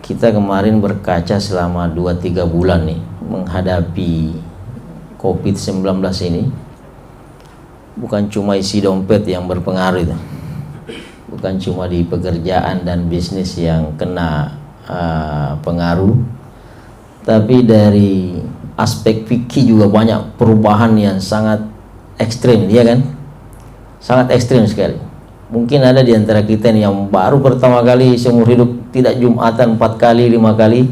kita kemarin berkaca selama 2-3 bulan nih menghadapi COVID-19 ini. Bukan cuma isi dompet yang berpengaruh itu, bukan cuma di pekerjaan dan bisnis yang kena pengaruh, tapi dari aspek fikih juga banyak perubahan yang sangat ekstrim, ya kan? Sangat ekstrim sekali. Mungkin ada di antara kita yang baru pertama kali seumur hidup tidak Jumatan 4 kali, 5 kali,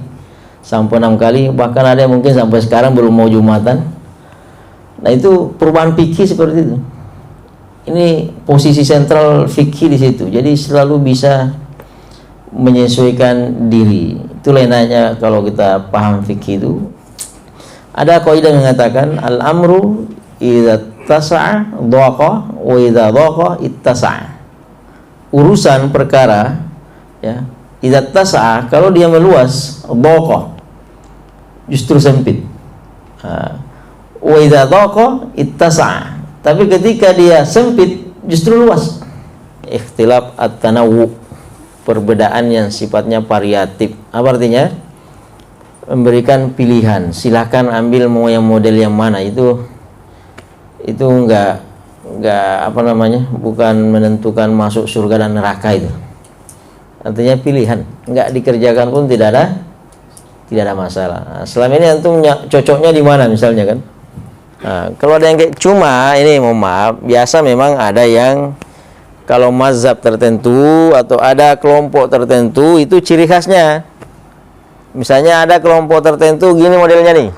sampai 6 kali, bahkan ada yang mungkin sampai sekarang belum mau Jumatan. Nah, itu perubahan fikih seperti itu. Ini posisi sentral fikih di situ. Jadi selalu bisa menyesuaikan diri. Itulah enaknya kalau kita paham fikih itu. Ada kaidah mengatakan al-amru idza tasa'a dhaqa wa idza dhaqa ittasa'a. Urusan perkara ya, idza tasa'a, kalau dia meluas, dhaqa, justru sempit. Wa idza dhaqa ittasa'a. Tapi ketika dia sempit, justru luas. Ikhtilaf at-tanawwu, perbedaan yang sifatnya variatif. Apa artinya? Memberikan pilihan, silakan ambil mau yang model yang mana. Itu enggak apa namanya, bukan menentukan masuk surga dan neraka. Itu artinya pilihan, enggak dikerjakan pun tidak ada masalah. Nah, selama ini antum cocoknya di mana misalnya kan? Nah, kalau ada yang kayak, cuma ini mohon maaf, biasa memang ada yang kalau mazhab tertentu atau ada kelompok tertentu itu ciri khasnya. Misalnya ada kelompok tertentu gini modelnya nih,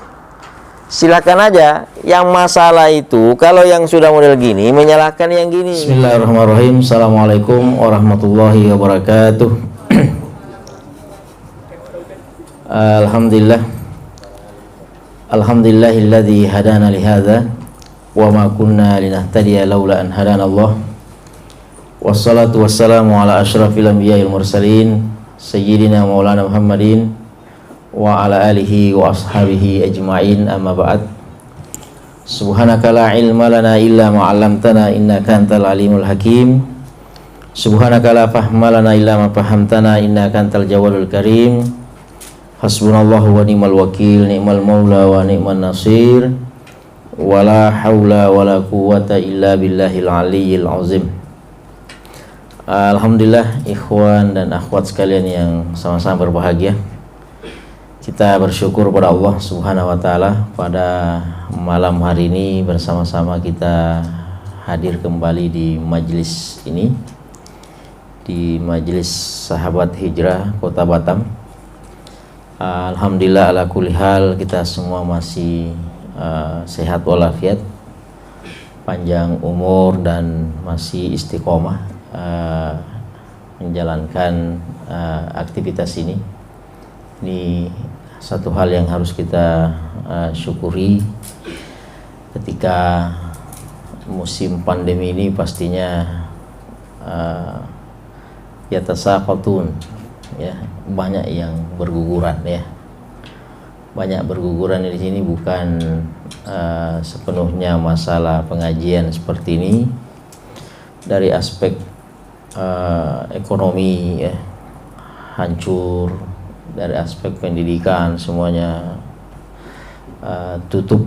silakan aja. Yang masalah itu kalau yang sudah model gini menyalahkan yang gini. Bismillahirrahmanirrahim. Assalamualaikum warahmatullahi wabarakatuh. Alhamdulillah, alhamdulillahilladzi hadana lihadza wa ma kunna linahtadiya laula an hadana Allah. Wassalatu wassalamu ala asyrafil anbiya'il mursalin sayyidina maulana Muhammadin wa ala alihi wa ashabihi ajma'in, amma ba'd. Subhanaka la ilma lana illa ma 'allamtana innaka antal alimul hakim. Subhanaka la fahma lana illa ma fahamtana innaka antal jawadul karim. Hasbunallahu wa ni'mal wakil, ni'mal maula wa ni'man nasir. Wala haula wala quwwata illa billahil aliyyil azim. Alhamdulillah, ikhwan dan akhwat sekalian yang sama-sama berbahagia, kita bersyukur pada Allah Subhanahu wa taala pada malam hari ini bersama-sama kita hadir kembali di majelis ini, di majelis Sahabat Hijrah Kota Batam. Alhamdulillah ala kulli hal, kita semua masih sehat walafiat, panjang umur dan masih istiqomah menjalankan aktivitas ini. Ini satu hal yang harus kita syukuri. Ketika musim pandemi ini pastinya yatasaqatun, ya, banyak yang berguguran, ya. Banyak berguguran di sini bukan sepenuhnya masalah pengajian seperti ini. Dari aspek ekonomi, ya, hancur. Dari aspek pendidikan semuanya tutup.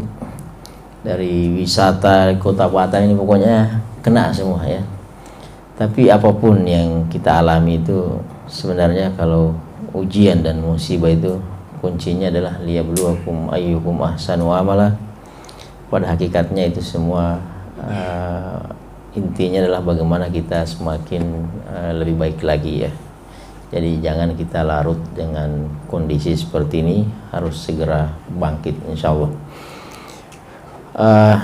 Dari wisata Kota Batam ini pokoknya kena semua, ya. Tapi apapun yang kita alami itu sebenarnya kalau ujian dan musibah itu kuncinya adalah liyabluwakum ayyukum ahsanu amala. Pada hakikatnya itu semua intinya adalah bagaimana kita semakin lebih baik lagi, ya. Jadi jangan kita larut dengan kondisi seperti ini, harus segera bangkit insyaallah.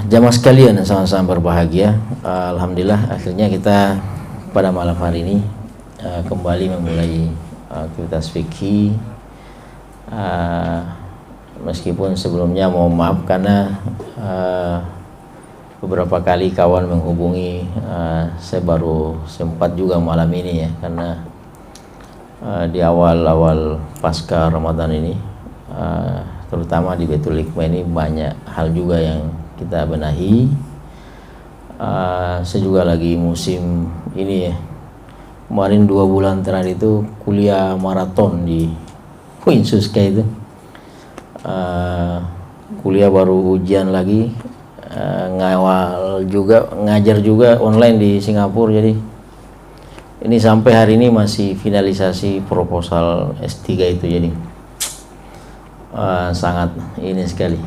Jamaah sekalian yang sama-sama berbahagia, alhamdulillah akhirnya kita pada malam hari ini kembali memulai aktivitas fikih. Meskipun sebelumnya mohon maaf karena beberapa kali kawan menghubungi, saya baru sempat juga malam ini, ya, karena di awal-awal pasca Ramadan ini, terutama di Baitul Hikmah ini banyak hal juga yang kita benahi. Saya juga lagi musim ini, ya, kemarin 2 bulan terakhir itu kuliah maraton di Winsus kayak itu. Kuliah baru ujian lagi, ngawal juga, ngajar juga online di Singapura. Jadi ini sampai hari ini masih finalisasi proposal S3 itu. Jadi sangat ini sekali.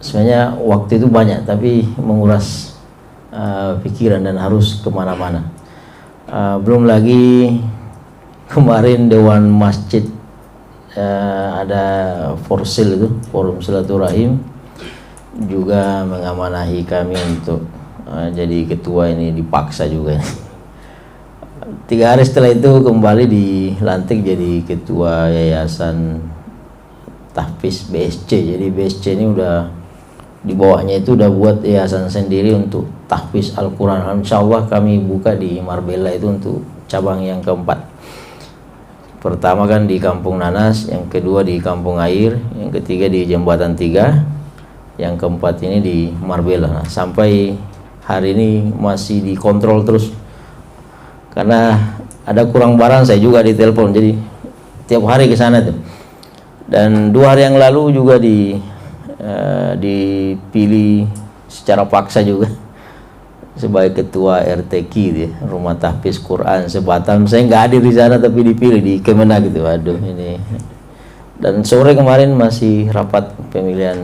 Sebenarnya waktu itu banyak, tapi menguras pikiran dan harus kemana-mana. Belum lagi kemarin Dewan Masjid ada forsil itu, forum silaturahim, juga mengamanahi kami untuk jadi ketua. Ini dipaksa juga. 3 hari setelah itu kembali dilantik jadi ketua Yayasan Tahfiz BSC. Jadi BSC ini udah di bawahnya itu udah buat yayasan sendiri untuk tahfiz Al-Quran. Insyaallah kami buka di Marbella itu untuk cabang yang keempat. Pertama kan di Kampung Nanas, yang kedua di Kampung Air, yang ketiga di Jembatan 3, yang keempat ini di Marbella. Nah, sampai hari ini masih dikontrol terus karena ada kurang barang. Saya juga ditelepon, jadi tiap hari ke sana tuh. Dan 2 hari yang lalu juga dipilih secara paksa juga sebagai ketua RTQ dia, Rumah Tahfiz Quran Sebatam. Saya nggak hadir di sana tapi dipilih di Kemenag gitu. Aduh ini. Dan sore kemarin masih rapat pemilihan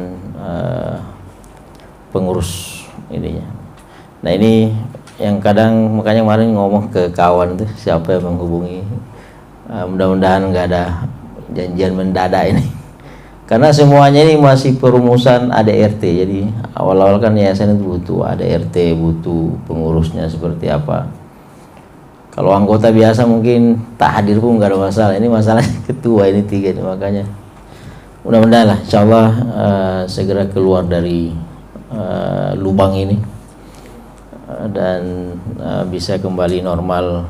pengurus ininya. Nah ini yang kadang makanya kemarin ngomong ke kawan tuh, siapa yang menghubungi, mudah-mudahan nggak ada janjian mendadak ini. Karena semuanya ini masih perumusan ADRT. Jadi awal-awal kan yayasan itu butuh ADRT, butuh pengurusnya seperti apa. Kalau anggota biasa mungkin tak hadir pun nggak ada masalah. Ini masalah ketua ini 3 nih. Makanya mudah-mudahan lah insyaallah segera keluar dari lubang ini dan bisa kembali normal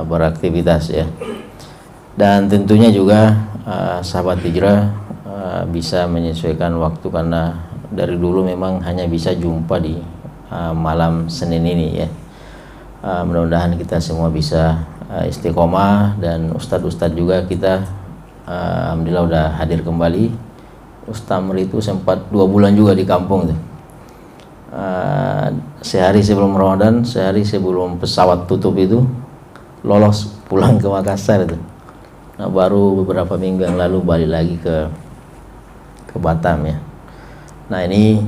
beraktivitas ya. Dan tentunya juga sahabat hijrah bisa menyesuaikan waktu, karena dari dulu memang hanya bisa jumpa di malam Senin ini ya. Mudah-mudahan kita semua bisa istiqomah, dan ustadz-ustadz juga kita alhamdulillah udah hadir kembali. Ustaz Amri itu sempat 2 bulan juga di kampung tuh. Sehari sebelum Ramadan, sehari sebelum pesawat tutup itu lolos pulang ke Makassar itu. Nah, baru beberapa minggu yang lalu balik lagi ke Batam ya. Nah ini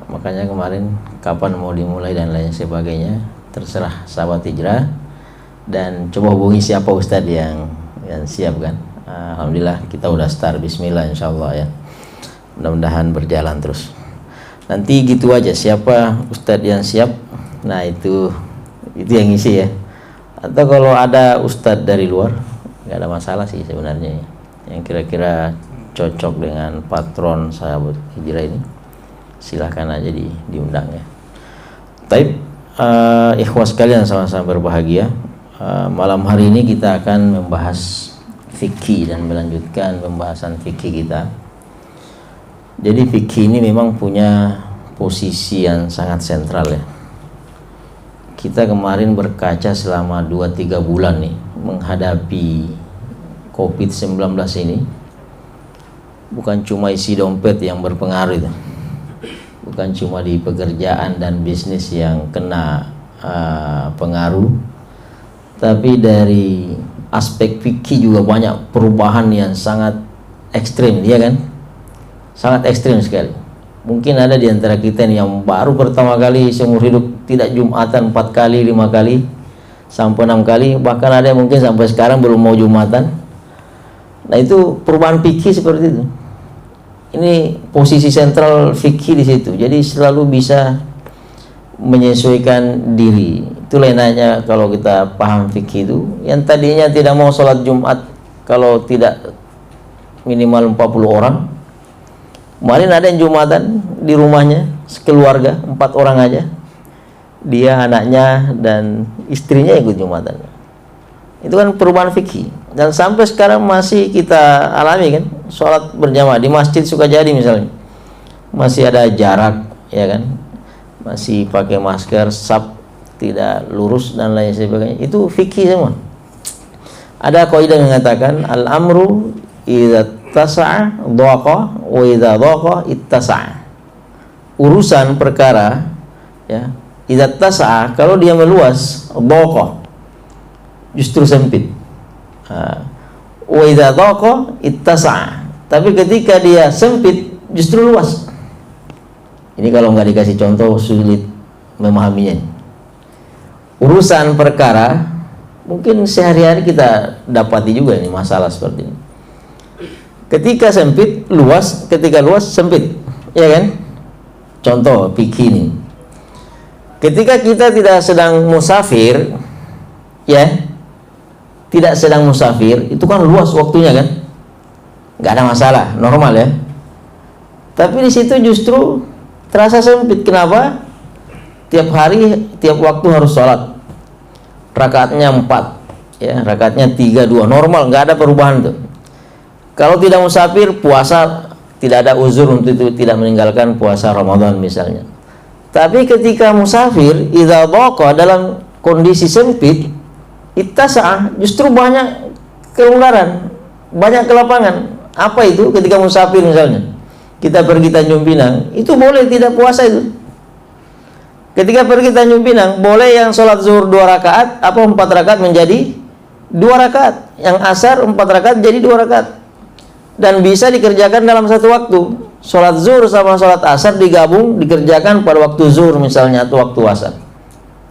makanya kemarin kapan mau dimulai dan lain sebagainya terserah sahabat hijrah, dan coba hubungi siapa ustadz yang siap kan. Alhamdulillah kita udah start, bismillah insyaallah ya. Mudah-mudahan berjalan terus. Nanti gitu aja siapa ustadz yang siap. Nah itu yang isi ya. Atau kalau ada ustadz dari luar nggak ada masalah sih sebenarnya ya, yang kira-kira cocok dengan patron sahabat hijrah ini, silahkan aja diundang ya. Taib, ikhwas kalian sama-sama berbahagia. Malam hari ini kita akan membahas fikih dan melanjutkan pembahasan fikih kita. Jadi fikih ini memang punya posisi yang sangat sentral ya. Kita kemarin berkaca selama 2-3 bulan nih menghadapi COVID-19 ini. Bukan cuma isi dompet yang berpengaruh itu, bukan cuma di pekerjaan dan bisnis yang kena pengaruh, tapi dari aspek fikih juga banyak perubahan yang sangat ekstrim, ya kan? Sangat ekstrim sekali. Mungkin ada di antara kita yang baru pertama kali seumur hidup tidak Jumatan 4 kali, 5 kali, sampai 6 kali, bahkan ada yang mungkin sampai sekarang belum mau Jumatan. Nah itu perubahan fikih seperti itu. Ini posisi sentral fikih di situ. Jadi selalu bisa menyesuaikan diri. Itulah enaknya kalau kita paham fikih itu. Yang tadinya tidak mau sholat Jumat kalau tidak minimal 40 orang. Kemarin ada yang Jumatan di rumahnya sekeluarga 4 orang aja. Dia, anaknya dan istrinya ikut Jumatan. Itu kan perubahan fikih. Dan sampai sekarang masih kita alami kan, sholat berjamaah di masjid Sukajadi misalnya masih ada jarak ya kan, masih pakai masker, saf tidak lurus dan lain sebagainya. Itu fikih semua. Ada kaidah yang mengatakan al-amru idza tasa'a dhaqa wa idza dhaqa ittasa'a. Urusan perkara ya, idza tasa'a kalau dia meluas, dhaqa justru sempit. Wa idza dhaqa ittasa'a. Tapi ketika dia sempit justru luas. Ini kalau nggak dikasih contoh sulit memahaminya. Urusan perkara mungkin sehari-hari kita dapati juga ini masalah seperti ini. Ketika sempit luas, ketika luas sempit, ya kan? Contoh fikih ini. Ketika kita tidak sedang musafir, ya, tidak sedang musafir, itu kan luas waktunya kan? Nggak ada masalah, normal ya. Tapi di situ justru terasa sempit. Kenapa? Tiap hari, tiap waktu harus sholat. Rakaatnya 4, ya, rakaatnya 3, 2, normal, nggak ada perubahan tuh. Kalau tidak musafir, puasa tidak ada uzur untuk itu, tidak meninggalkan puasa Ramadan misalnya. Tapi ketika musafir, idza dhaqa, dalam kondisi sempit, ittasa'a, justru banyak kelonggaran, banyak kelapangan. Apa itu? Ketika musafir misalnya, kita pergi Tanjung Pinang, itu boleh tidak puasa itu. Ketika pergi Tanjung Pinang, boleh yang sholat zuhur 2 rakaat, apa 4 rakaat menjadi 2 rakaat. Yang asar 4 rakaat jadi 2 rakaat. Dan bisa dikerjakan dalam satu waktu. Sholat zuhur sama sholat asar digabung, dikerjakan pada waktu zuhur misalnya, atau waktu asar.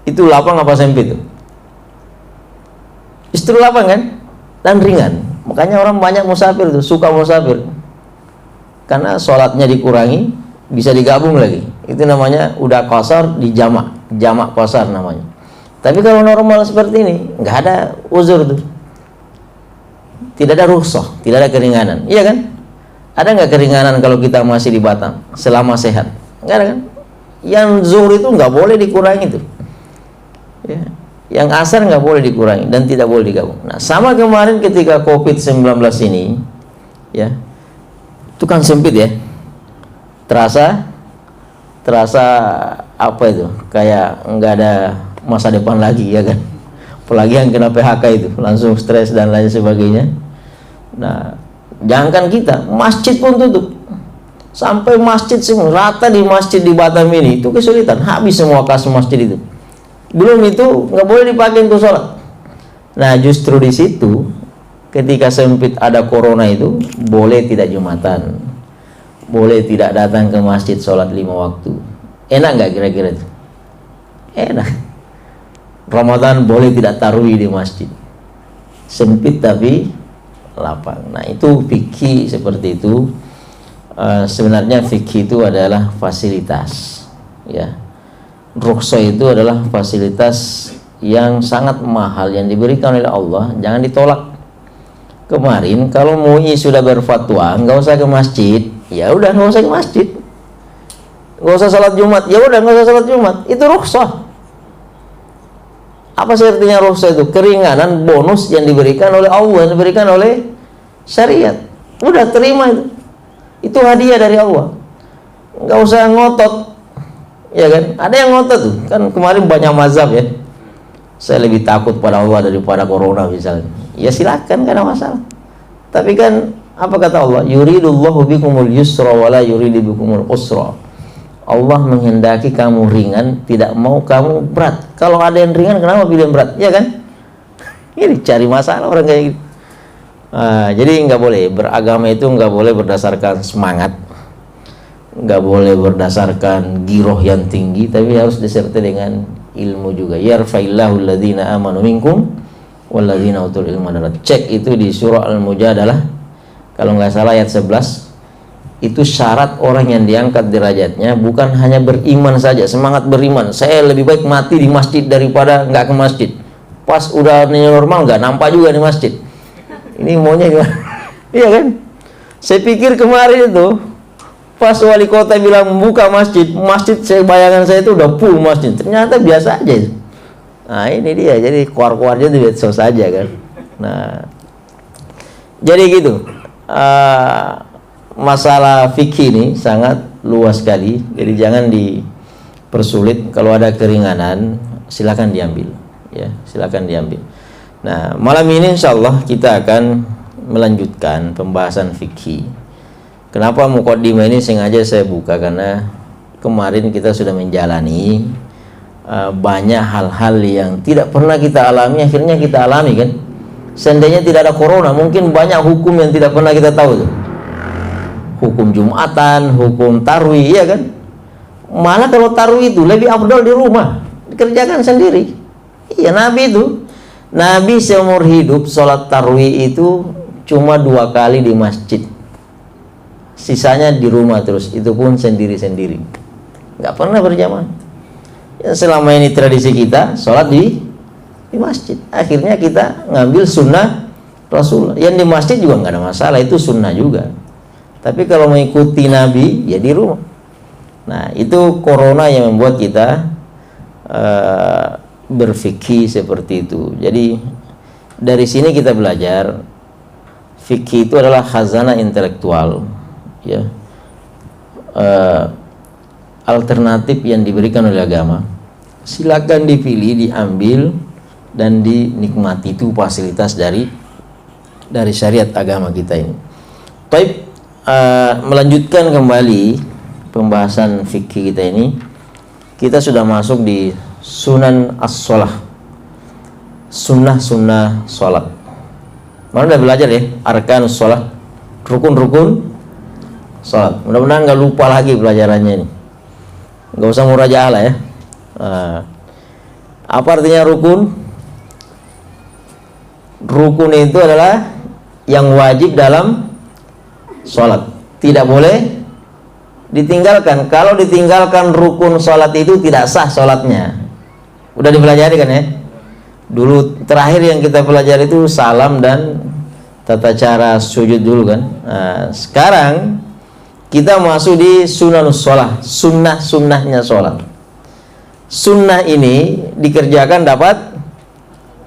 Itu lapang apa sempit itu? Justru lapang kan? Dan ringan. Makanya orang banyak musafir tuh, suka musafir. Karena sholatnya dikurangi, bisa digabung lagi. Itu namanya udah qasar di jamak qasar namanya. Tapi kalau normal seperti ini, nggak ada uzur tuh, tidak ada rukhsah, tidak ada keringanan, iya kan? Ada nggak keringanan kalau kita masih di Batam selama sehat? Nggak ada kan? Yang zuhur itu nggak boleh dikurangi tuh, ya. Yang asar nggak boleh dikurangi dan tidak boleh digabung. Nah, sama kemarin ketika COVID-19 ini, ya, itu kan sempit ya, terasa apa itu, kayak nggak ada masa depan lagi, ya kan? Apalagi yang kena PHK itu langsung stres dan lain sebagainya. Nah, jangankan kita, masjid pun tutup, sampai masjid semua rata di masjid di Batam ini itu kesulitan, habis semua kas masjid itu. Belum itu nggak boleh dipakai untuk sholat. Nah, justru di situ ketika sempit ada corona itu boleh tidak Jumatan, boleh tidak datang ke masjid sholat 5 waktu. Enak nggak kira-kira itu? Enak. Ramadan boleh tidak tarawih di masjid. Sempit tapi lapang. Nah, itu fikih seperti itu. Sebenarnya fikih itu adalah fasilitas, ya. Rukhsah itu adalah fasilitas yang sangat mahal yang diberikan oleh Allah, jangan ditolak. Kemarin kalau MUI sudah berfatwa nggak usah ke masjid, ya udah nggak usah ke masjid, nggak usah salat Jumat, ya udah nggak usah salat Jumat, itu rukhsah. Apa sih artinya rukhsah itu? Keringanan, bonus yang diberikan oleh Allah, yang diberikan oleh syariat. Udah terima itu hadiah dari Allah, nggak usah ngotot, ya kan? Ada yang ngotot tuh, kan kemarin banyak mazhab ya. Saya lebih takut pada Allah daripada corona misalnya. Ya silakan, gak ada masalah. Tapi kan apa kata Allah? Yuridullahu bikumul yusra wa la yuridu bikumul usra. Allah menghendaki kamu ringan, tidak mau kamu berat. Kalau ada yang ringan, kenapa pilih yang berat? Ya kan? Ini cari masalah orang kayak gitu. Jadi nggak boleh beragama itu, nggak boleh berdasarkan semangat, nggak boleh berdasarkan giroh yang tinggi, tapi harus disertai dengan ilmu juga. Yarfa'illahu alladhina amanu minkum walladzina utul ilma darajat. Cek itu di surah Al-Mujadalah kalau nggak salah ayat 11. Itu syarat orang yang diangkat derajatnya bukan hanya beriman saja, semangat beriman, saya lebih baik mati di masjid daripada nggak ke masjid. Pas udah normal nggak nampak juga di masjid. Ini maunya gimana? Iya kan? Saya pikir kemarin itu pas wali kota bilang buka masjid, saya bayangan saya itu udah full masjid. Ternyata biasa aja itu. Nah, ini dia. Jadi keluar-keluarnya di medsos saja kan. Nah, jadi gitu. Masalah fikih ini sangat luas sekali. Jadi jangan dipersulit. Kalau ada keringanan, silakan diambil. Ya, silakan diambil. Nah, malam ini insya Allah kita akan melanjutkan pembahasan fikih. Kenapa muqaddimah ini sengaja saya buka, karena kemarin kita sudah menjalani banyak hal-hal yang tidak pernah kita alami, akhirnya kita alami kan. Seandainya tidak ada corona, mungkin banyak hukum yang tidak pernah kita tahu tuh. Hukum Jumatan, hukum tarwih, ya kan. Malah kalau tarwih itu lebih afdal di rumah, dikerjakan sendiri. Iya, Nabi seumur hidup sholat tarwih itu cuma 2 kali di masjid, sisanya di rumah terus, itu pun sendiri-sendiri, nggak pernah berjamaah. Ya, selama ini tradisi kita sholat di masjid, akhirnya kita ngambil sunnah Rasul. Yang di masjid juga nggak ada masalah, itu sunnah juga. Tapi kalau mengikuti Nabi ya di rumah. Nah, itu corona yang membuat kita berfikih seperti itu. Jadi dari sini kita belajar fikih itu adalah khazanah intelektual, ya, alternatif yang diberikan oleh agama. Silakan dipilih, diambil dan dinikmati, itu fasilitas dari syariat agama kita ini. Baik, melanjutkan kembali pembahasan fikih kita ini, kita sudah masuk di sunan as-sholah, sunnah sholat. Mana udah belajar ya, arkanus sholat, rukun-rukun sholat. Mudah-mudahan nggak lupa lagi pelajarannya ini, nggak usah murajaah lah ya. Apa artinya rukun? Rukun itu adalah yang wajib dalam sholat, tidak boleh ditinggalkan. Kalau ditinggalkan rukun sholat itu tidak sah sholatnya. Udah dipelajari kan ya? Dulu terakhir yang kita pelajari itu salam dan tata cara sujud dulu kan. Nah, sekarang kita masuk di sunanus sholat, sunnahnya sholat. Sunnah ini dikerjakan dapat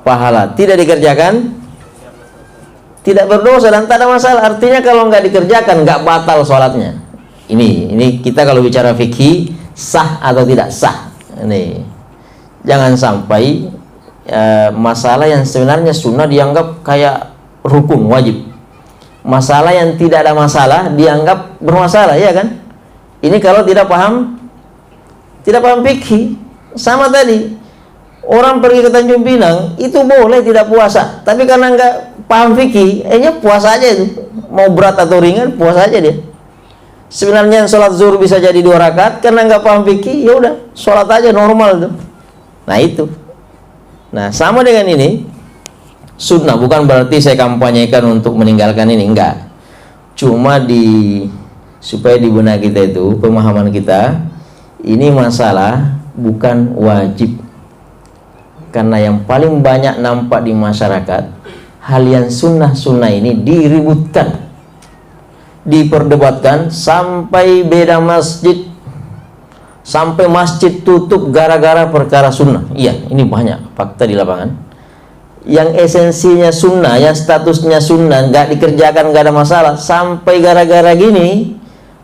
pahala, tidak dikerjakan tidak berdosa dan tak ada masalah. Artinya kalau nggak dikerjakan nggak batal sholatnya. Ini kita kalau bicara fikih, sah atau tidak sah. Ini jangan sampai masalah yang sebenarnya sunnah dianggap kayak rukun wajib. Masalah yang tidak ada masalah dianggap bermasalah, ya kan? Ini kalau tidak paham fikih. Sama tadi, orang pergi ke Tanjung Pinang itu boleh tidak puasa, tapi karena nggak paham fikih, puasa aja itu. Mau berat atau ringan, puasa aja dia. Sebenarnya sholat zuhur bisa jadi 2 rakaat, karena nggak paham fikih, ya udah sholat aja normal tuh. Nah itu. Nah sama dengan ini, sunnah bukan berarti saya kampanyekan untuk meninggalkan ini, enggak. Cuma supaya di benak kita itu, pemahaman kita, ini masalah bukan wajib. Karena yang paling banyak nampak di masyarakat, hal yang sunnah ini diributkan, diperdebatkan sampai beda masjid, sampai masjid tutup gara-gara perkara sunnah. Iya, ini banyak fakta di lapangan. Yang esensinya sunnah, yang statusnya sunnah, nggak dikerjakan nggak ada masalah, sampai gara-gara gini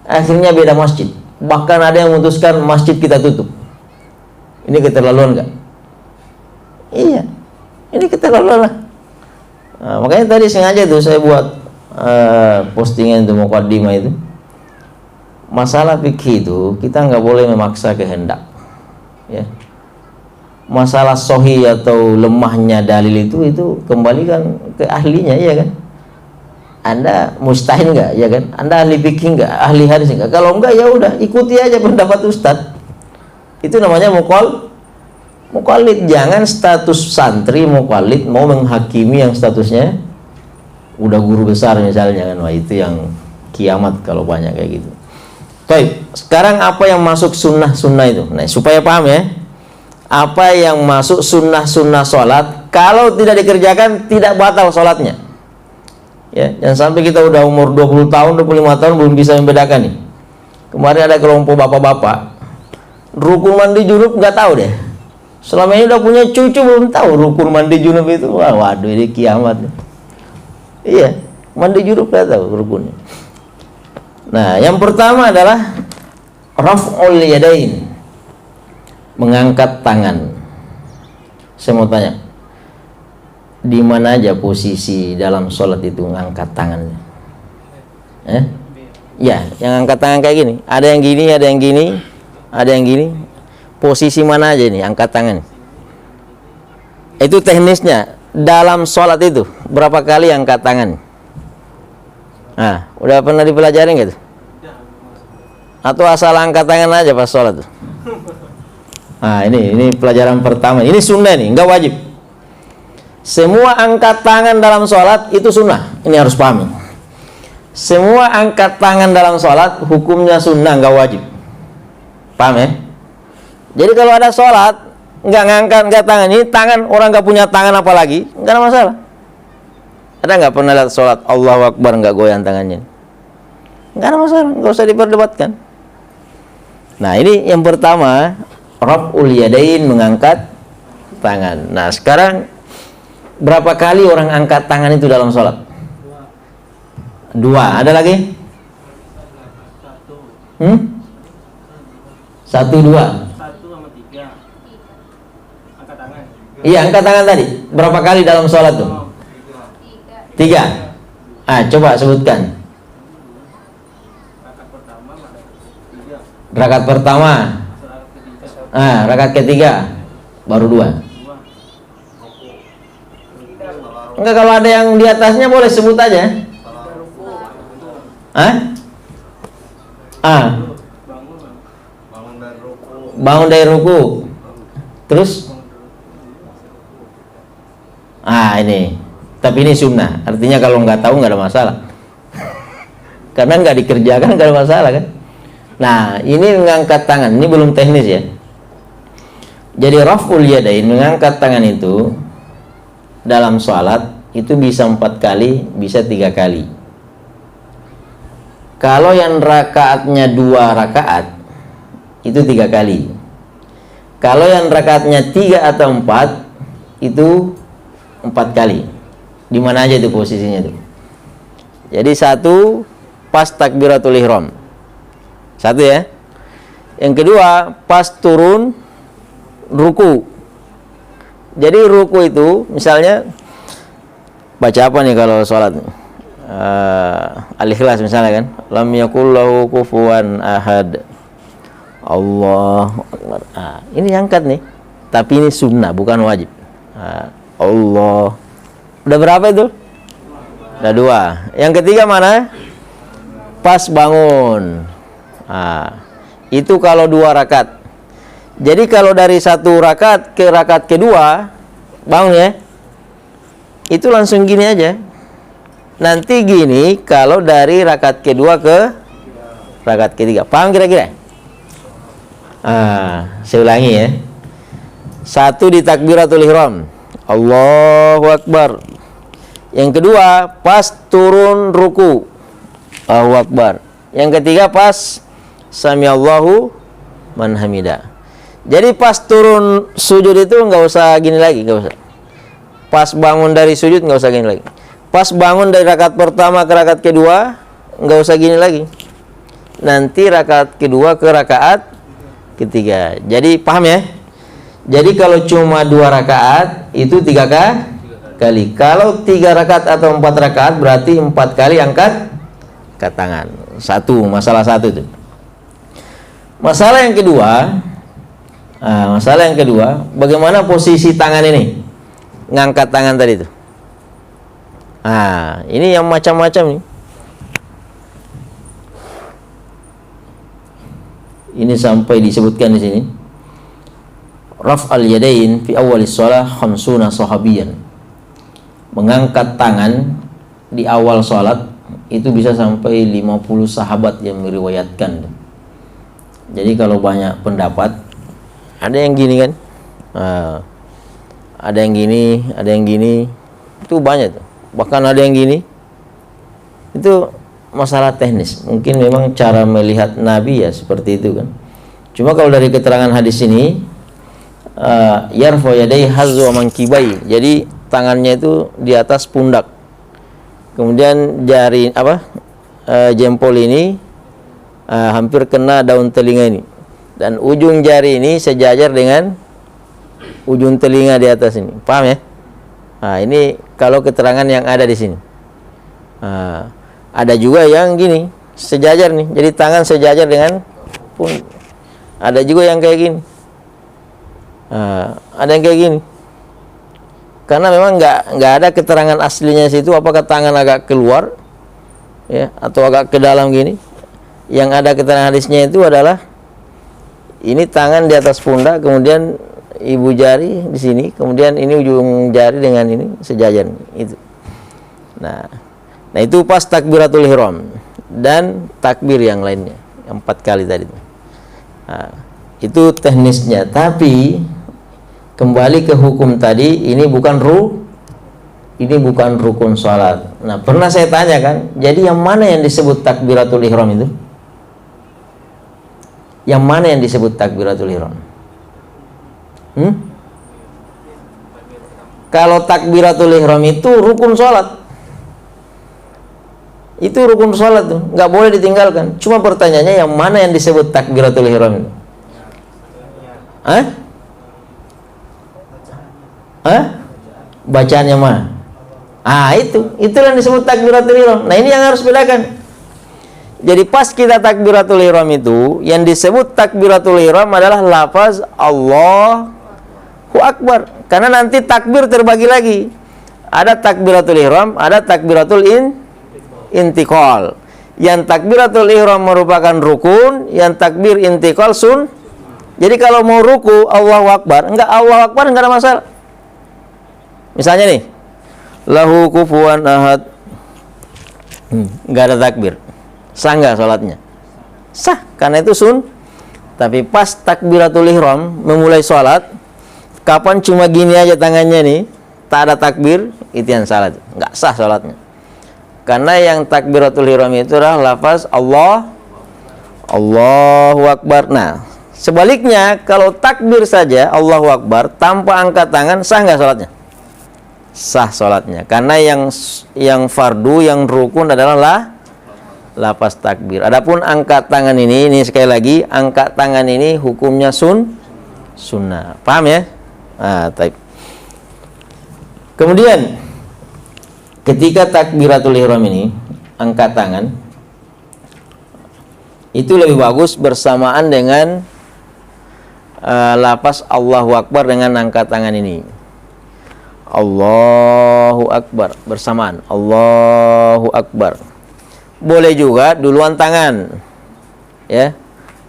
akhirnya beda masjid. Bahkan ada yang memutuskan masjid kita tutup. Ini keterlaluan nggak? Iya, ini keterlaluan lah. Nah, makanya tadi sengaja tuh saya buat postingan itu, muqaddimah itu. Masalah fikih itu kita nggak boleh memaksa kehendak, ya. Masalah sahih atau lemahnya dalil itu kembalikan ke ahlinya, ya kan. Anda mustahil nggak, ya kan? Anda ahli fikih nggak, ahli hadis nggak? Kalau nggak, ya udah ikuti aja pendapat ustadz. Itu namanya muqallid. Jangan status santri muqallid mau menghakimi yang statusnya udah guru besar misalnya kan. Wah, itu yang kiamat kalau banyak kayak gitu. Baik, sekarang apa yang masuk sunnah itu? Nah, supaya paham ya, apa yang masuk sunnah sholat, kalau tidak dikerjakan tidak batal sholatnya. Ya, jangan sampai kita udah umur 20 tahun, 25 tahun belum bisa membedakan nih. Kemarin ada kelompok bapak-bapak, rukun mandi junub nggak tahu deh. Selama ini udah punya cucu belum tahu rukun mandi junub itu. Wah, waduh, ini kiamat. Iya, mandi junub nggak tahu rukunnya. Nah, yang pertama adalah raf'ul yadain, mengangkat tangan. Saya mau tanya, di mana aja posisi dalam sholat itu ngangkat tangannya? Ya, yang angkat tangan kayak gini. Ada yang gini, ada yang gini, ada yang gini. Posisi mana aja nih angkat tangan? Itu teknisnya. Dalam sholat itu berapa kali angkat tangan? Nah, udah pernah dipelajari nggak tuh? Atau asal angkat tangan aja pas sholat tuh? Nah, ini pelajaran pertama. Ini sunnah nih, nggak wajib. Semua angkat tangan dalam sholat itu sunnah. Ini harus pahami. Semua angkat tangan dalam sholat hukumnya sunnah, nggak wajib. Paham ya? Jadi kalau ada sholat nggak ngangkat tangan, ini tangan orang nggak punya tangan apalagi, nggak ada masalah. Ada nggak pernah lihat sholat Allahu Akbar nggak goyang tangannya? Nggak ada masalah, nggak usah diperdebatkan. Nah, ini yang pertama, raf'ul yadain, mengangkat tangan. Nah, sekarang berapa kali orang angkat tangan itu dalam sholat? Dua. Ada lagi? Satu, dua. Satu sama tiga. Angkat tangan. Iya, angkat tangan tadi. Berapa kali dalam sholat tuh? Tiga. Coba sebutkan. Rakaat pertama, tiga. Rakaat pertama. Rakaat ketiga. Baru dua. Enggak, kalau ada yang di atasnya boleh sebut aja. Bangun dari ruku. Terus? Ini. Tapi ini sunnah. Artinya kalau nggak tahu nggak ada masalah. Karena nggak dikerjakan nggak ada masalah kan. Nah, ini mengangkat tangan. Ini belum teknis ya. Jadi raf'ul yadain, mengangkat tangan itu dalam sholat itu bisa 4 kali, bisa 3 kali. Kalau yang rakaatnya 2 rakaat itu 3 kali. Kalau yang rakaatnya 3 atau 4 itu 4 kali. Di mana aja itu posisinya itu? Jadi satu pas takbiratul ihram. Satu ya. Yang kedua pas turun ruku. Jadi ruku itu misalnya baca apa nih kalau sholat? Al-Ikhlas misalnya kan, lam yakul lahu kufuwan ahad, Allahu Akbar. Ini angkat nih, tapi ini sunnah bukan wajib. Allah. Udah berapa itu? Udah 2. Yang ketiga mana? Pas bangun. Itu kalau 2 rakaat. Jadi kalau dari 1 rakaat ke rakaat kedua bangun ya, itu langsung gini aja. Nanti gini kalau dari rakaat kedua ke rakaat ketiga. Paham kira-kira? Saya ulangi ya. 1 di takbiratul ihram, Allahu Akbar. Yang kedua pas turun ruku, Allahu Akbar. Yang ketiga pas samiallahu man hamida. Jadi pas turun sujud itu nggak usah gini lagi, nggak usah. Pas bangun dari sujud nggak usah gini lagi. Pas bangun dari rakaat pertama ke rakaat kedua nggak usah gini lagi. Nanti rakaat kedua ke rakaat ketiga. Jadi paham ya? Jadi kalau cuma 2 rakaat itu 3 kali. Kalau 3 rakaat atau 4 rakaat berarti 4 kali angkat tangan. Masalah satu itu. Masalah yang kedua, bagaimana posisi tangan ini? Ngangkat tangan tadi itu. Ini yang macam-macam nih. Ini sampai disebutkan di sini. Raf'al yadain fi awwalis shalah 50 sahabiyan. Mengangkat tangan di awal salat itu bisa sampai 50 sahabat yang meriwayatkan. Jadi kalau banyak pendapat, ada yang gini kan, ada yang gini, ada yang gini, itu banyak tuh. Bahkan ada yang gini. Itu masalah teknis. Mungkin memang cara melihat Nabi ya seperti itu kan. Cuma kalau dari keterangan hadis ini, yarfa yadai hazwa mankibai. Jadi tangannya itu di atas pundak. Kemudian jari jempol ini hampir kena daun telinga ini. Dan ujung jari ini sejajar dengan ujung telinga di atas ini. Paham ya? Nah, ini kalau keterangan yang ada di sini. Nah, ada juga yang gini, sejajar nih. Jadi tangan sejajar dengan pun. Ada juga yang kayak gini. Nah, ada yang kayak gini. Karena memang nggak ada keterangan aslinya situ apakah tangan agak keluar ya atau agak ke dalam gini. Yang ada keterangan hadisnya itu adalah ini tangan di atas pundak, kemudian ibu jari di sini, kemudian ini ujung jari dengan ini sejajar itu. Nah itu pas takbiratul ihram dan takbir yang lainnya, yang 4 kali tadi. Nah, itu teknisnya. Tapi kembali ke hukum tadi, ini bukan rukun salat. Nah, pernah saya tanya kan, jadi yang mana yang disebut takbiratul ihram itu? Yang mana yang disebut takbiratul ihram? Kalau takbiratul ihram itu rukun salat. Itu rukun salat tuh, nggak boleh ditinggalkan. Cuma pertanyaannya yang mana yang disebut takbiratul ihram itu? Bacaannya mana? Itu yang disebut takbiratul ihram. Nah, ini yang harus bedakan. Jadi pas kita takbiratul ihram itu, yang disebut takbiratul ihram adalah lafaz Allahu Akbar. Karena nanti takbir terbagi lagi. Ada takbiratul ihram, ada takbiratul intiqal. Yang takbiratul ihram merupakan rukun, yang takbir intiqal Jadi kalau mau ruku Allahu Akbar, Allahu Akbar enggak ada masalah. Misalnya nih, lahu kufuwan ahad, enggak ada takbir, sah nggak sholatnya? Sah, karena itu Tapi pas takbiratul ihram memulai sholat, kapan cuma gini aja tangannya nih, tak ada takbir, itu yang salah, nggak sah sholatnya. Karena yang takbiratul ihram itu adalah lafaz Allahu Akbar. Nah, sebaliknya kalau takbir saja Allahu Akbar tanpa angkat tangan, sah nggak sholatnya? Sah sholatnya. Karena yang fardu, yang rukun adalah lafaz takbir. Adapun angkat tangan ini sekali lagi, angkat tangan ini hukumnya sunnah. Paham ya? Taib. Kemudian ketika takbiratul ihram ini angkat tangan, itu lebih bagus bersamaan dengan lafaz Allahu Akbar dengan angkat tangan ini. Allahu Akbar bersamaan. Allahu Akbar. Boleh juga duluan tangan. Ya.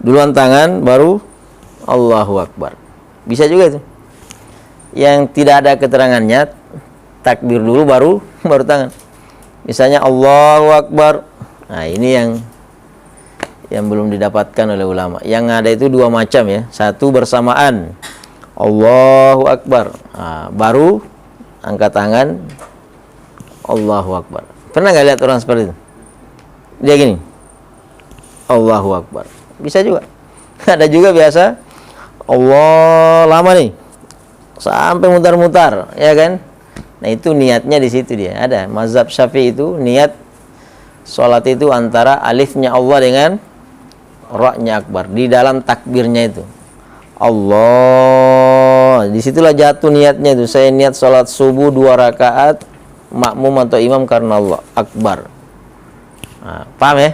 Duluan tangan baru Allahu Akbar. Bisa juga itu. Yang tidak ada keterangannya, takbir dulu baru tangan. Misalnya Allahu Akbar. Nah, ini yang belum didapatkan oleh ulama. Yang ada itu dua macam ya. Satu bersamaan Allahu Akbar. Nah, baru angkat tangan Allahu Akbar. Pernah nggak lihat orang seperti itu? Dia gini, Allahu Akbar. Bisa juga. Ada juga biasa Allah lama nih, sampai mutar-mutar, ya kan? Nah, itu niatnya di situ dia. Ada mazhab Syafi'i itu niat sholat itu antara alifnya Allah dengan ra-nya akbar di dalam takbirnya itu. Allah, disitulah jatuh niatnya itu. Saya niat sholat subuh 2 rakaat makmum atau imam karena Allah akbar. Nah, paham ya?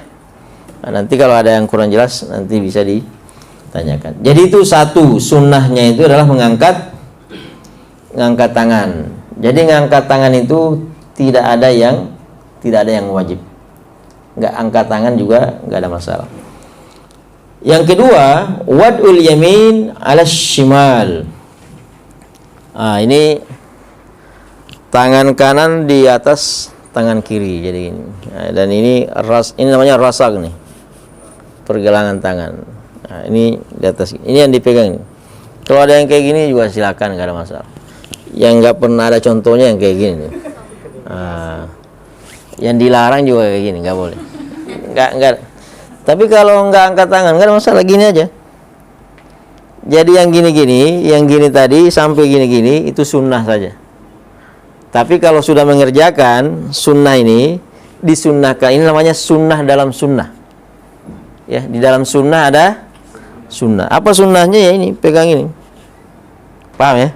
Nah, nanti kalau ada yang kurang jelas nanti bisa ditanyakan. Jadi itu satu sunnahnya itu adalah mengangkat tangan. Jadi ngangkat tangan itu tidak ada yang wajib. Nggak angkat tangan juga nggak ada masalah. Yang kedua, wad'ul yamin 'ala shimal. Ini tangan kanan di atas tangan kiri, jadi ini. Dan ini namanya rasak nih, pergelangan tangan. Nah, ini di atas, ini yang dipegang ini. Kalau ada yang kayak gini juga silakan, nggak ada masalah. Yang nggak pernah ada contohnya yang kayak gini nih. Yang dilarang juga kayak gini, nggak boleh. Nggak. Tapi kalau nggak angkat tangan, nggak ada masalah, gini aja. Jadi yang gini-gini, yang gini tadi sampai gini-gini itu sunnah saja. Tapi kalau sudah mengerjakan sunnah ini, disunnahkan. Ini namanya sunnah dalam sunnah. Ya, di dalam sunnah ada sunnah. Apa sunnahnya? Ya ini, pegang ini. Paham ya?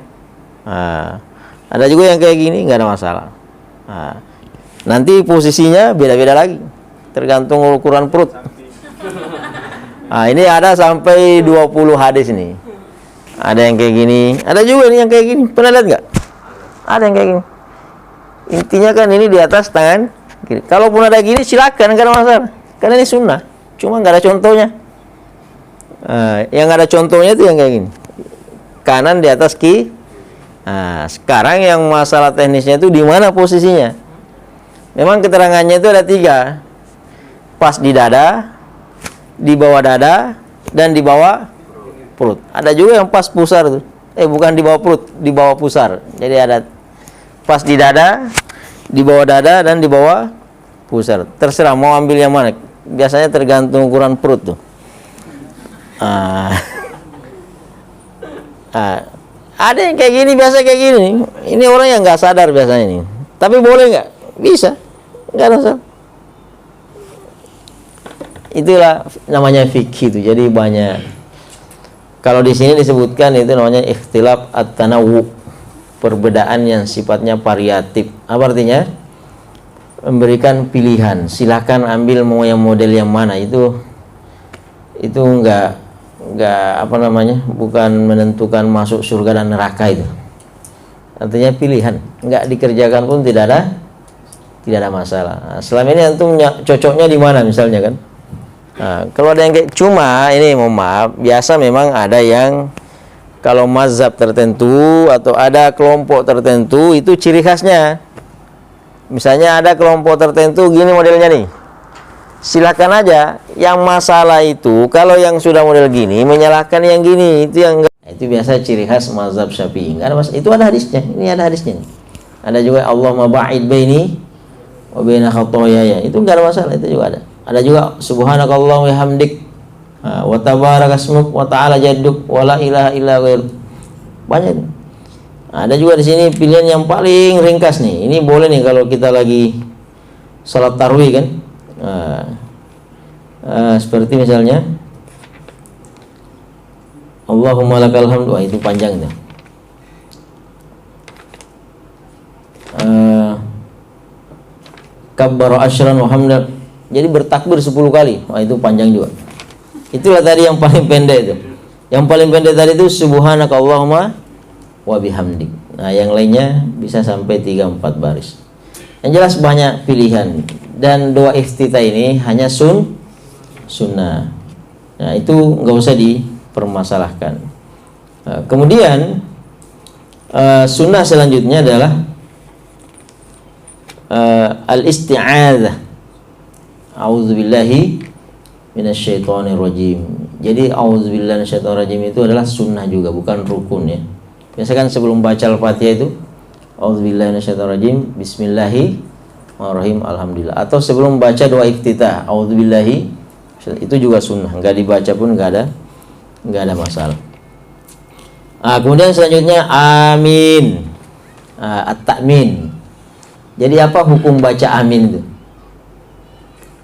Ada juga yang kayak gini, nggak ada masalah. Nah, nanti posisinya beda-beda lagi, tergantung ukuran perut. Nah, ini ada sampai 20 hadis nih. Ada yang kayak gini, ada juga nih yang kayak gini. Pernah lihat nggak? Ada yang kayak gini. Intinya kan ini di atas tangan kiri. Kalaupun ada gini silakan, nggak ada masalah. Karena ini sunnah, cuma nggak ada contohnya. Yang ada contohnya itu yang kayak gini. Kanan di atas kiri. Nah, sekarang yang masalah teknisnya itu di mana posisinya? Memang keterangannya itu ada 3. Pas di dada, di bawah dada, dan di bawah perut. Ada juga yang pas pusar tuh. Bukan di bawah perut, di bawah pusar. Jadi ada pas di dada, di bawah dada, dan di bawah pusar. Terserah mau ambil yang mana. Biasanya tergantung ukuran perut tuh. Ada yang kayak gini, biasa kayak gini. Ini orang yang nggak sadar biasanya nih. Tapi boleh nggak? Bisa. Nggak ada masalah. Itulah namanya fikih itu. Jadi banyak. Kalau di sini disebutkan itu namanya ikhtilaf at-tanawwu, perbedaan yang sifatnya variatif. Apa artinya? Memberikan pilihan. Silakan ambil mau yang model yang mana. Itu enggak apa namanya? Bukan menentukan masuk surga dan neraka itu. Artinya pilihan. Enggak dikerjakan pun tidak ada masalah. Nah, selama ini antum cocoknya di mana misalnya kan? Nah, kalau ada yang kayak cuma ini mohon maaf, biasa memang ada yang kalau mazhab tertentu atau ada kelompok tertentu itu ciri khasnya. Misalnya ada kelompok tertentu gini modelnya nih. Silakan aja. Yang masalah itu kalau yang sudah model gini menyalahkan yang gini, itu yang enggak. Itu biasa ciri khas mazhab Syafi'i. Enggak ada masalah. Itu ada hadisnya. Ini ada hadisnya nih. Ada juga Allahumma ba'id baini wa baina khataayaya. Itu enggak ada masalah, itu juga ada. Ada juga subhanakallah wa hamdik wa tabarakasmuk wa ta'ala jadduk wa la ilaha illa ghairuk. Banyak. Ada juga di sini pilihan yang paling ringkas nih. Ini boleh nih kalau kita lagi salat tarawih kan. Seperti misalnya Allahumma lakal hamdu. Itu panjang tuh. Kabbara asyran wa hamdan. Jadi bertakbir 10 kali. Itu panjang juga. Itulah tadi yang paling pendek itu. Yang paling pendek tadi itu subhanakallahumma wa bihamdik. Nah, yang lainnya bisa sampai 3-4 baris. Yang jelas banyak pilihan. Dan doa iftitah ini hanya sunnah. Nah, itu nggak usah dipermasalahkan. Kemudian sunnah selanjutnya adalah al-isti'adzah. A'udzubillahi minasyaitonirrajim. Jadi a'udzubillahi minasyaitonirrajim itu adalah sunnah juga, bukan rukun ya. Biasa kan sebelum baca Al-Fatihah itu a'udzubillahi minasyaitonirrajim, bismillahirrahmanirrahim, alhamdulillah. Atau sebelum baca doa iftitah a'udzubillahi, itu juga sunnah, enggak dibaca pun enggak ada masalah. Kemudian selanjutnya amin. At-ta'min. Jadi apa hukum baca amin itu?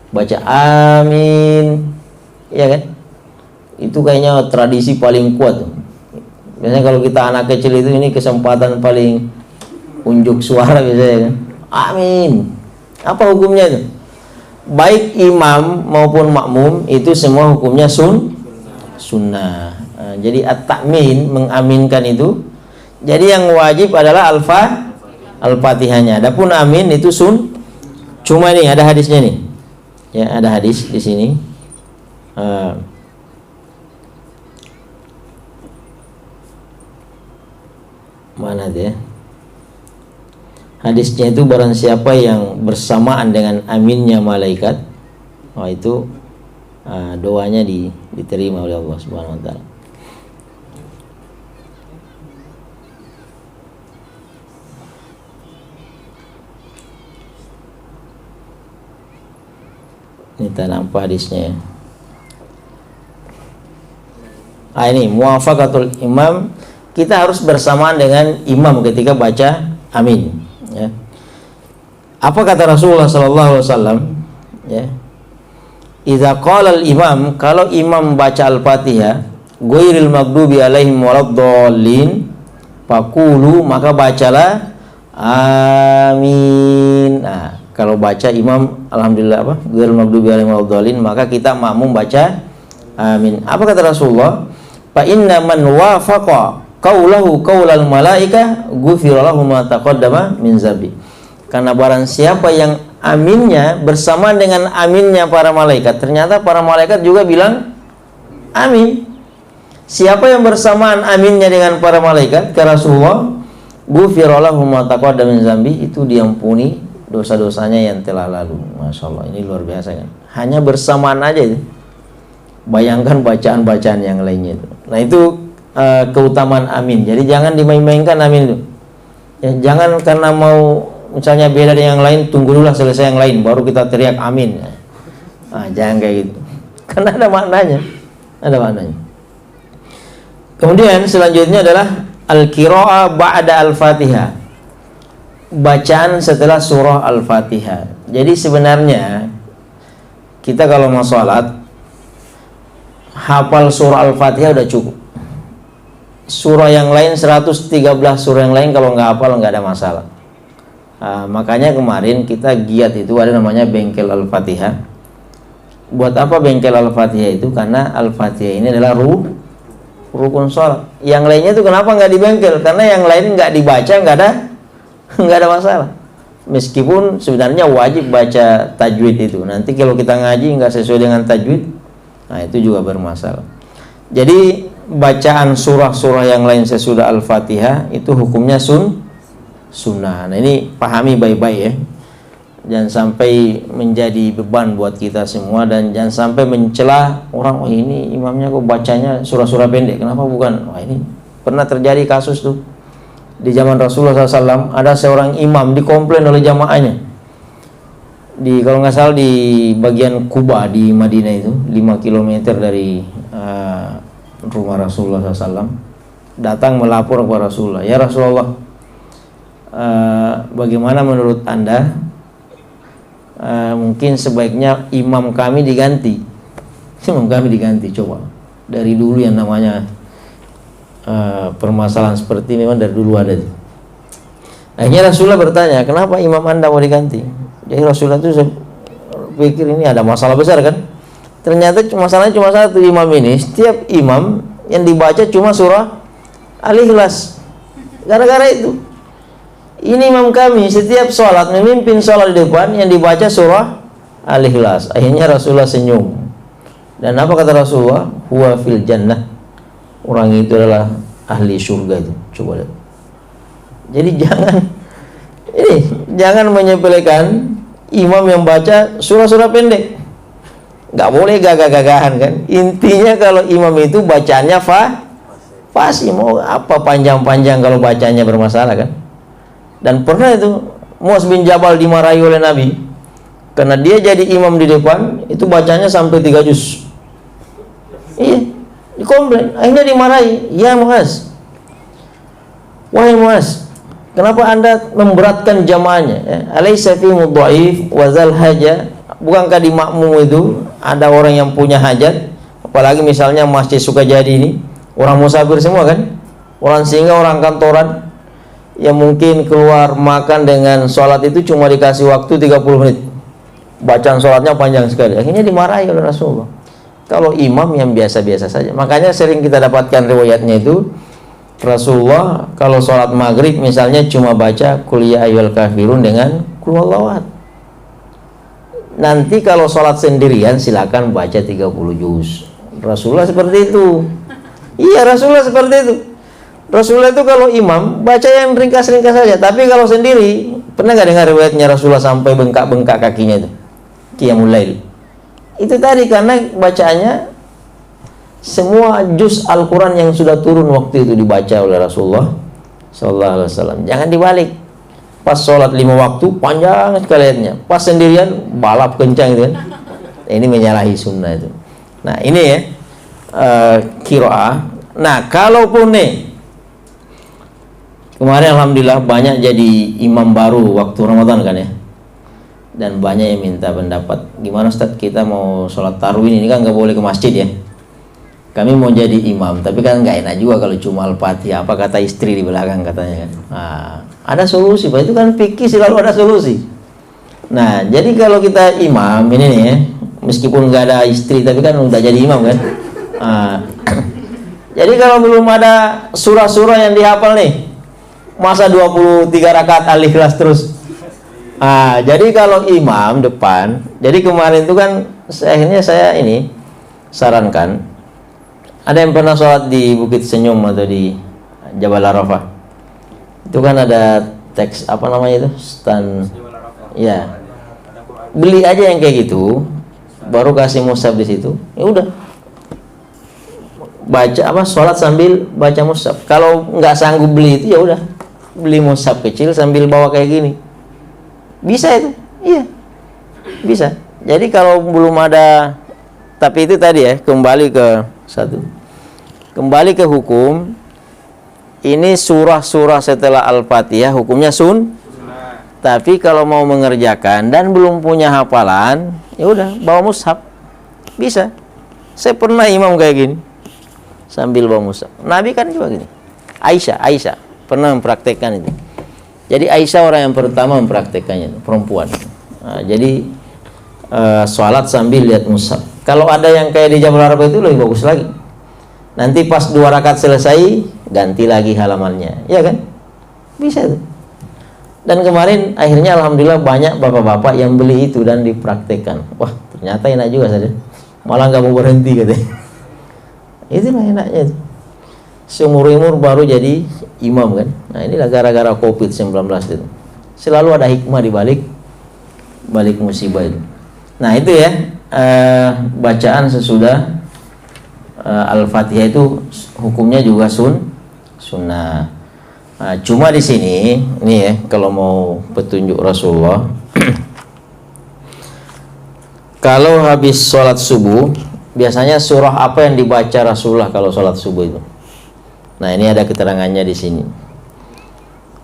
Baca amin, ya kan? Itu kayaknya tradisi paling kuat tuh. Biasanya kalau kita anak kecil itu ini kesempatan paling unjuk suara biasanya kan. Amin. Apa hukumnya itu? Baik imam maupun makmum itu semua hukumnya sunnah. Jadi at-ta'min, mengaminkan itu. Jadi yang wajib adalah al-Fatihahnya. Adapun amin itu cuma nih ada hadisnya nih. Ya, ada hadis di sini. Mana dia? Hadisnya itu barang siapa yang bersamaan dengan aminnya malaikat, itu doanya diterima oleh Allah Subhanahu wa taala. Ini tak nampak hadisnya ya. Ini muwafaqatul imam, kita harus bersamaan dengan imam ketika baca amin ya. Apa kata Rasulullah sallallahu alaihi wasallam ya? Idza qala al-imam, kalau imam baca al-Fatihah ghairil maghdubi alaihim waladdallin, faqulu, maka bacalah amin. Nah, kalau baca imam alhamdulillah apa? Ghairil maghdubi alaihim waladdallin, maka kita makmum baca amin. Apa kata Rasulullah? Fa inna man wafaqa qaulahu qaulal malaika ghufira lahu ma taqaddama min zambi. Karena barang siapa yang aminnya bersamaan dengan aminnya para malaikat, ternyata para malaikat juga bilang amin. Siapa yang bersamaan aminnya dengan para malaikat, kata Rasulullah, ghufira lahu ma taqaddama min zambi, itu diampuni dosa-dosanya yang telah lalu. Masya Allah, ini luar biasa kan. Hanya bersamaan aja itu. Bayangkan bacaan-bacaan yang lainnya itu. Nah itu keutamaan amin. Jadi jangan dimain-mainkan amin itu. Ya, jangan karena mau misalnya beda dengan yang lain, tunggu dulu selesai yang lain baru kita teriak amin. Nah, jangan kayak gitu. Karena ada maknanya. Ada maknanya. Kemudian selanjutnya adalah al-qira'ah ba'da al-Fatihah. Bacaan setelah surah Al-Fatihah. Jadi sebenarnya kita kalau mau sholat, hafal surah Al-Fatihah udah cukup. Surah yang lain 113 surah yang lain kalau nggak hafal nggak ada masalah. Makanya kemarin kita giat itu ada namanya bengkel Al-Fatihah. Buat apa bengkel Al-Fatihah itu? Karena Al-Fatihah ini adalah rukun sholat. Yang lainnya itu kenapa nggak dibengkel? Karena yang lain nggak dibaca nggak ada masalah. Meskipun sebenarnya wajib baca tajwid itu. Nanti kalau kita ngaji nggak sesuai dengan tajwid, nah itu juga bermasalah. Jadi bacaan surah-surah yang lain sesudah Al-Fatihah itu hukumnya sunnah. Nah ini pahami baik-baik ya. Jangan sampai menjadi beban buat kita semua, dan jangan sampai mencela orang, oh ini imamnya kok bacanya surah-surah pendek, kenapa bukan? Wah ini pernah terjadi kasus tuh di zaman Rasulullah SAW. Ada seorang imam dikomplain oleh jamaahnya kalau nggak salah di bagian Kuba di Madinah itu 5 km dari rumah Rasulullah SAW, datang melapor kepada Rasulullah, ya Rasulullah, bagaimana menurut Anda, mungkin sebaiknya imam kami diganti. Coba dari dulu yang namanya permasalahan seperti ini memang dari dulu ada. Akhirnya Rasulullah bertanya, kenapa imam Anda mau diganti? Jadi Rasulullah itu pikir ini ada masalah besar kan. Ternyata masalahnya cuma satu, imam ini setiap imam yang dibaca cuma surah Al-Ikhlas. Gara-gara itu ini imam kami setiap sholat memimpin sholat di depan yang dibaca surah Al-Ikhlas. Akhirnya Rasulullah senyum. Dan apa kata Rasulullah? Huwa fil jannah. Orang itu adalah ahli surga itu. Coba lihat. Jadi jangan menyepelekan imam yang baca surah-surah pendek. Nggak boleh gagah-gagahan kan. Intinya kalau imam itu bacaannya fasih, mau apa panjang-panjang kalau bacanya bermasalah kan. Dan pernah itu Muaz bin Jabal dimarahi oleh Nabi karena dia jadi imam di depan itu bacanya sampai 3 juz. Iya, dikomplain, akhirnya dimarahi. Ya Muaz, wahai Muaz, kenapa Anda memberatkan jamaahnya? Alaysa fi mudhaif wa zal haja? Bukankah di makmum itu ada orang yang punya hajat? Apalagi misalnya Masjid Sukajadi ini orang musafir semua kan, orang singgah, orang kantoran yang mungkin keluar makan dengan sholat itu cuma dikasih waktu 30 menit, bacaan sholatnya panjang sekali. Akhirnya dimarahi oleh Rasulullah. Kalau imam yang biasa-biasa saja, makanya sering kita dapatkan riwayatnya itu Rasulullah kalau sholat maghrib misalnya cuma baca Qul ya ayyuhal kafirun dengan Qul huwallahu ahad. Nanti kalau sholat sendirian silakan baca 30 juz. Rasulullah seperti itu. Iya, Rasulullah seperti itu. Rasulullah itu kalau imam baca yang ringkas-ringkas saja. Tapi kalau sendiri, pernah nggak dengar riwayatnya Rasulullah sampai bengkak-bengkak kakinya itu? Qiyamul lail. Itu tadi karena bacaannya semua juz Al-Quran yang sudah turun waktu itu dibaca oleh Rasulullah Sallallahu Alaihi Wasallam. Jangan dibalik. Pas sholat 5 waktu panjang sekali ayatnya. Pas sendirian balap kencang itu kan. Ini menyalahi sunnah itu. Nah ini ya qiraah. Nah kalaupun nih kemarin alhamdulillah banyak jadi imam baru waktu Ramadan kan ya. Dan banyak yang minta pendapat, gimana Ustaz kita mau sholat tarawih ini kan nggak boleh ke masjid ya. Kami mau jadi imam, tapi kan nggak enak juga kalau cuma Al-Fatihah. Apa kata istri di belakang katanya kan. Nah, Ada solusi, Pak. Itu kan fikih selalu ada solusi. Nah, jadi kalau kita imam ini nih ya, meskipun nggak ada istri tapi kan udah jadi imam kan. Nah, jadi kalau belum ada surah-surah yang dihafal nih, masa 23 rakaat Al-Ikhlas terus. Nah, jadi kalau imam depan, jadi kemarin itu kan akhirnya saya ini sarankan, ada yang pernah sholat di Bukit Senyum atau di Jabal Arafah, itu kan ada teks apa namanya itu, stand, ya, beli aja yang kayak gitu, baru kasih mushaf di situ, ya udah, baca apa, sholat sambil baca mushaf. Kalau nggak sanggup beli itu ya udah, beli mushaf kecil sambil bawa kayak gini, bisa itu, iya, bisa. Jadi kalau belum ada, tapi itu tadi ya, kembali ke satu, kembali ke hukum. Ini surah-surah setelah Al-Fatihah hukumnya tapi kalau mau mengerjakan dan belum punya hafalan, ya udah bawa mushaf, bisa. Saya pernah imam kayak gini sambil bawa mushaf. Nabi kan juga gini. Aisyah pernah mempraktekkan itu. Jadi Aisyah orang yang pertama mempraktekannya, perempuan. Nah, jadi sholat sambil lihat mushaf. Kalau ada yang kayak di Jabal Arafah itu lebih bagus lagi. Nanti pas 2 rakaat selesai, ganti lagi halamannya, ya kan? Bisa tuh. Dan kemarin akhirnya alhamdulillah banyak bapak-bapak yang beli itu dan dipraktekkan. Wah, ternyata enak juga saja. Malah nggak mau berhenti katanya. Itulah enaknya itu. Seumur-umur baru jadi imam kan. Nah, inilah gara-gara COVID-19 itu. Selalu ada hikmah di balik musibah itu. Nah, itu ya, bacaan sesudah Al-Fatihah itu hukumnya juga sunnah. Nah, cuma di sini nih ya, kalau mau petunjuk Rasulullah, kalau habis sholat subuh, biasanya surah apa yang dibaca Rasulullah kalau sholat subuh itu? Nah, ini ada keterangannya di sini.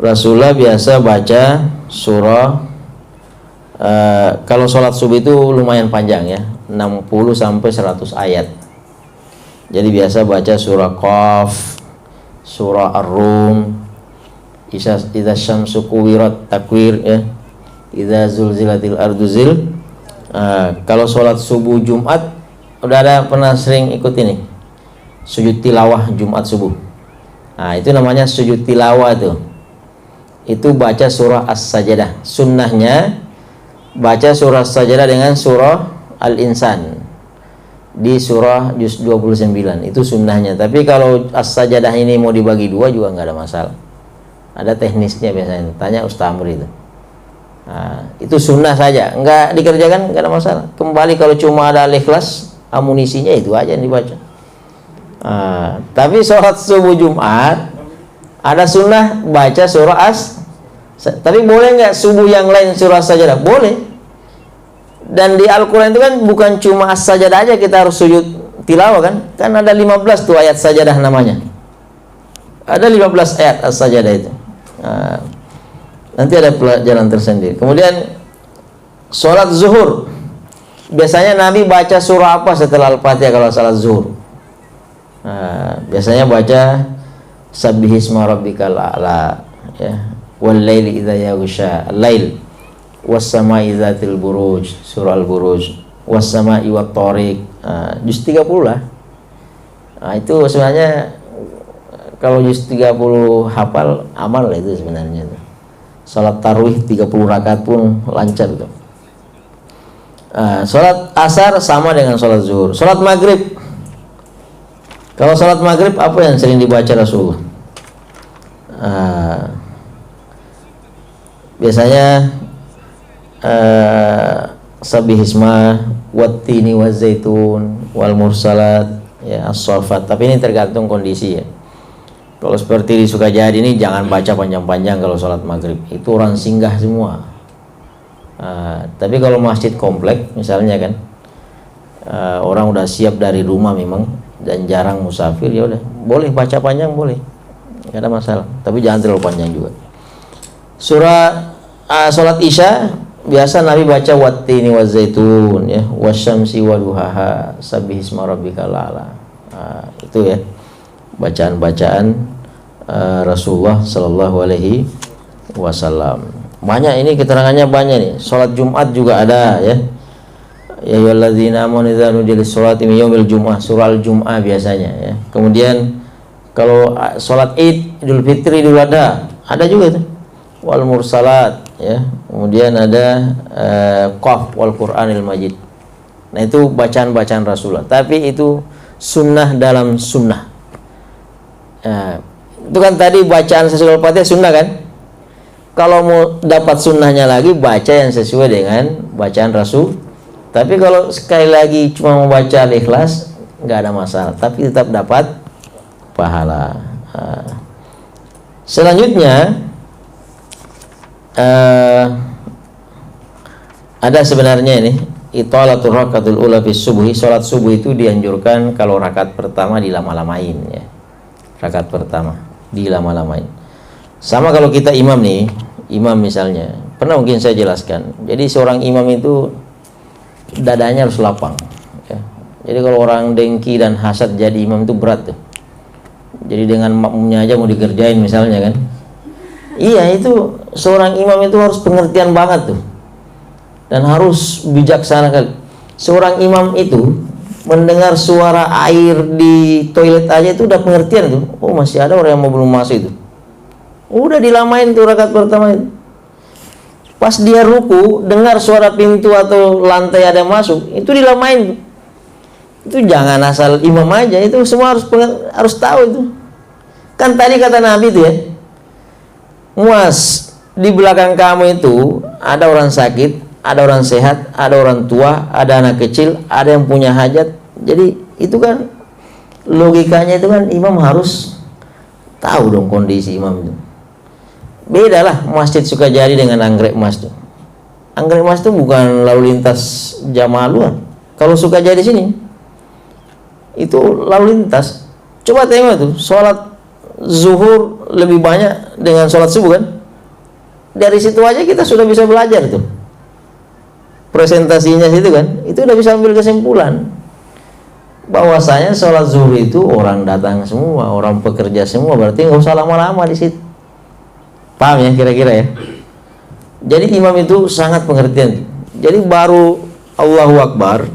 Rasulullah biasa baca surah, kalau sholat subuh itu lumayan panjang ya, 60 sampai 100 ayat. Jadi biasa baca surah Qaf, surah Ar-Rum, idza syamsu kuwirat, takwir ya, idza zulzilatil ardu zil. Kalau sholat subuh Jumat, udah ada pernah sering ikut ini sujud tilawah Jumat subuh. Nah, itu namanya sujud tilawah tuh. Itu baca surah As-Sajdah. Sunnahnya baca surah As-Sajdah dengan surah Al-Insan di surah juz 29, itu sunnahnya. Tapi kalau As-Sajdah ini mau dibagi 2 juga nggak ada masalah. Ada teknisnya biasanya. Tanya Ustaz Amri itu. Nah, itu sunnah saja, nggak dikerjakan nggak ada masalah. Kembali kalau cuma ada Al-Ikhlas, amunisinya itu aja yang dibaca. Tapi sholat subuh Jumat ada sunnah baca surah tapi boleh nggak subuh yang lain surah Sajdah? Boleh. Dan di Al-Quran itu kan bukan cuma As-Sajdah aja kita harus sujud tilawah kan? Kan ada 15 tuh ayat Sajdah namanya. Ada 15 ayat As-Sajdah itu. Nanti ada pelajaran tersendiri. Kemudian sholat zuhur, biasanya Nabi baca surah apa setelah Al-Fatihah kalau sholat zuhur? Biasanya baca Sabbihisma rabbikal a'la ya, wal laili idza yaghsha, al-lail, was sama'i dzatil buruj, surah al-buruj, was sama'i wat thariq, juz 30 lah. Nah, itu sebenarnya kalau juz 30 hafal amal lah itu sebenarnya itu. Salat tarawih 30 rakaat pun lancar itu. Salat asar sama dengan salat zuhur. Salat maghrib, kalau salat maghrib apa yang sering dibaca Rasulullah? Biasanya Sabbihisma wattini wazaitun wal mursalat ya, as-saffat. Tapi ini tergantung kondisi ya. Kalau seperti di Sukajadi ini jangan baca panjang-panjang kalau sholat maghrib, itu orang singgah semua. Tapi kalau masjid komplek misalnya kan, orang udah siap dari rumah memang dan jarang musafir, ya udah boleh baca panjang, boleh, nggak ada masalah. Tapi jangan terlalu panjang juga. Surah sholat isya biasa Nabi baca wattini wazaitun ya, wasyamsi waduhaha, sabbihisma rabbikal a'la. Itu ya bacaan-bacaan Rasulullah Sallallahu Alaihi wasallam. Banyak ini keterangannya banyak nih. Sholat Jumat juga ada ya. Ya ayyuhalladzina amanu idza nudiya lis-sholati min yaumil jumu'ah, surah Al-Jumu'ah biasanya ya. Kemudian kalau sholat Id, Idul Fitri, Idul Adha ada juga tuh. Wal mursalat ya. Kemudian ada Qaf wal Qur'anil Majid. Nah itu bacaan-bacaan Rasulullah. Tapi itu sunnah dalam sunnah. Itu kan tadi bacaan sesuai Al-Fatihah sunnah kan? Kalau mau dapat sunnahnya lagi, baca yang sesuai dengan bacaan Rasul. Tapi kalau sekali lagi cuma membaca Al-Ikhlas, nggak ada masalah. Tapi tetap dapat pahala. Selanjutnya ada sebenarnya ini italatul rakatul ula fi subuhi. Salat subuh itu dianjurkan kalau rakaat pertama dilama-lamain ya. Rakaat pertama dilama-lamain. Sama kalau kita imam nih, imam misalnya, pernah mungkin saya jelaskan. Jadi seorang imam itu dadanya harus lapang ya. Jadi kalau orang dengki dan hasad jadi imam itu berat tuh. Jadi dengan makmumnya aja mau dikerjain misalnya kan. Iya, itu seorang imam itu harus pengertian banget tuh. Dan harus bijaksana kali. Seorang imam itu mendengar suara air di toilet aja itu udah pengertian tuh. Oh, masih ada orang yang mau belum masuk itu. Udah dilamain tuh rakaat pertama itu. Pas dia ruku, dengar suara pintu atau lantai ada yang masuk, itu dilamain tuh. Itu jangan asal imam aja, itu semua harus tahu itu. Kan tadi kata Nabi itu ya, Muaz, di belakang kamu itu ada orang sakit, ada orang sehat, ada orang tua, ada anak kecil, ada yang punya hajat. Jadi itu kan logikanya itu kan imam harus tahu dong kondisi imam itu. Beda lah Masjid Sukajadi dengan Anggrek Mas tuh. Anggrek Mas tuh bukan lalu lintas jamaah luar. Kalau Sukajadi sini itu lalu lintas. Coba tengok tuh, sholat zuhur lebih banyak dengan sholat subuh kan. Dari situ aja kita sudah bisa belajar tuh. Presentasinya situ kan, itu udah bisa ambil kesimpulan bahwasanya sholat zuhur itu orang datang semua, orang pekerja semua, berarti nggak usah lama-lama di situ. Paham ya kira-kira ya? Jadi imam itu sangat pengertian. Jadi baru Allahu Akbar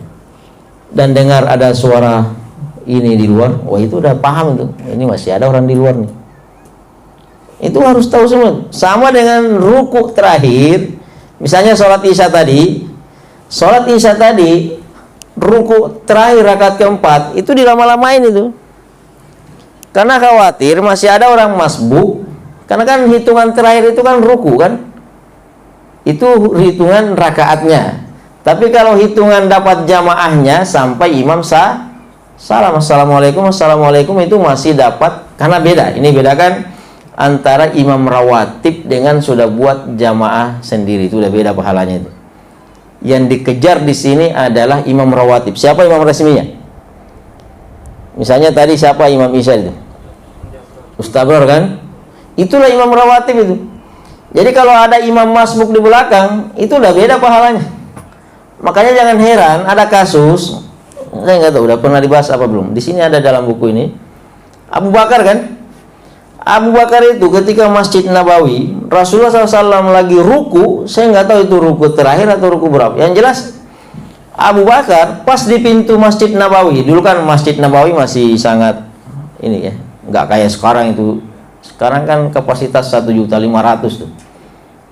dan dengar ada suara ini di luar, wah itu udah paham tuh. Ini masih ada orang di luar nih. Itu harus tahu semua. Sama dengan ruku terakhir. Misalnya sholat isya tadi, ruku terakhir rakaat keempat itu dilama-lamain itu. Karena khawatir masih ada orang masbuk. Karena kan hitungan terakhir itu kan ruku kan, itu hitungan rakaatnya. Tapi kalau hitungan dapat jamaahnya sampai imam salam assalamualaikum itu masih dapat. Karena beda, ini bedakan antara imam rawatib dengan sudah buat jamaah sendiri, itu udah beda pahalanya itu. Yang dikejar di sini adalah imam rawatib. Siapa imam resminya? Misalnya tadi siapa imam isya itu? Ustaz Bro kan? Itulah imam rawatib itu. Jadi kalau ada imam masbuk di belakang, itu udah beda pahalanya. Makanya jangan heran ada kasus, saya nggak tahu udah pernah dibahas apa belum. Di sini ada dalam buku ini. Abu Bakar kan? Abu Bakar itu ketika Masjid Nabawi, Rasulullah SAW lagi ruku, saya nggak tahu itu ruku terakhir atau ruku berapa. Yang jelas Abu Bakar pas di pintu Masjid Nabawi. Dulu kan Masjid Nabawi masih sangat ini ya, nggak kayak sekarang itu. Sekarang kan kapasitas 1.500.000 tuh.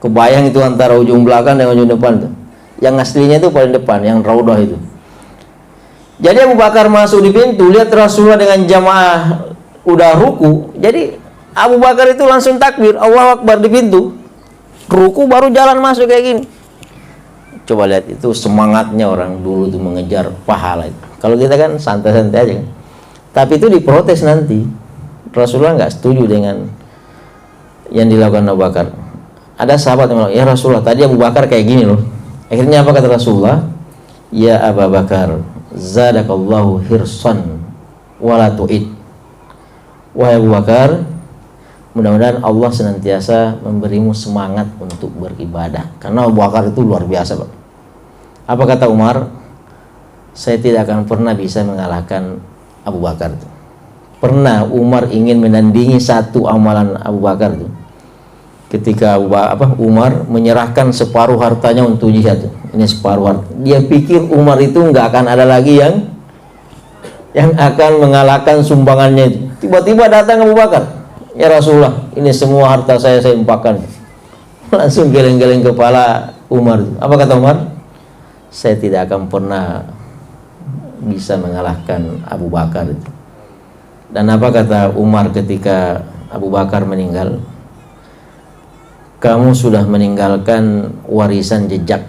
Kebayang itu antara ujung belakang dan ujung depan tuh. Yang aslinya itu paling depan, yang Raudhah itu. Jadi Abu Bakar masuk di pintu, lihat Rasulullah dengan jamaah udah ruku. Jadi Abu Bakar itu langsung takbir, Allahu Akbar di pintu. Ruku baru jalan masuk kayak gini. Coba lihat itu semangatnya orang dulu tuh mengejar pahala itu. Kalau kita kan santai-santai aja kan. Tapi itu diprotes nanti. Rasulullah nggak setuju dengan yang dilakukan Abu Bakar. Ada sahabat yang bilang, ya Rasulullah tadi Abu Bakar kayak gini loh. Akhirnya apa kata Rasulullah? Ya Abu Bakar, zadakallahu hirsan wala tu'id. Wahai Abu Bakar, mudah-mudahan Allah senantiasa memberimu semangat untuk beribadah. Karena Abu Bakar itu luar biasa, Pak. Apa kata Umar? Saya tidak akan pernah bisa mengalahkan Abu Bakar itu. Pernah Umar ingin menandingi satu amalan Abu Bakar itu. ketika Umar menyerahkan separuh hartanya untuk jihad. Ini separuh harta. Dia pikir Umar itu nggak akan ada lagi yang akan mengalahkan sumbangannya itu. Tiba-tiba datang Abu Bakar, ya Rasulullah, ini semua harta saya infakkan. Langsung geleng-geleng kepala Umar. Apa kata Umar? Saya tidak akan pernah bisa mengalahkan Abu Bakar itu. Dan apa kata Umar ketika Abu Bakar meninggal? Kamu sudah meninggalkan warisan jejak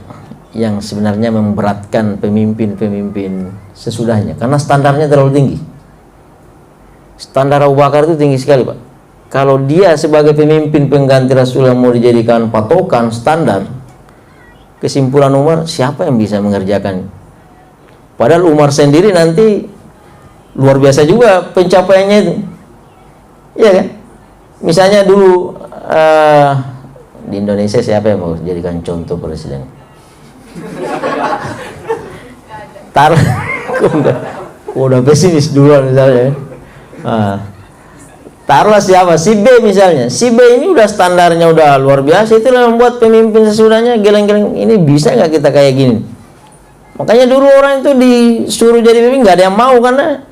yang sebenarnya memberatkan pemimpin-pemimpin sesudahnya, karena standarnya terlalu tinggi. Standar Abu Bakar itu tinggi sekali, Pak. Kalau dia sebagai pemimpin pengganti Rasulullah mau dijadikan patokan standar, kesimpulan Umar, siapa yang bisa mengerjakan? Padahal Umar sendiri nanti luar biasa juga pencapaiannya itu. Iya kan? Misalnya dulu di Indonesia siapa yang mau jadikan contoh presiden? Udah pesimis duluan misalnya. Taruhlah siapa? Si B misalnya. Si B ini udah standarnya udah luar biasa. Itulah yang membuat pemimpin sesudahnya geleng-geleng. Ini bisa nggak kita kayak gini? Makanya dulu orang itu disuruh jadi pemimpin nggak ada yang mau, karena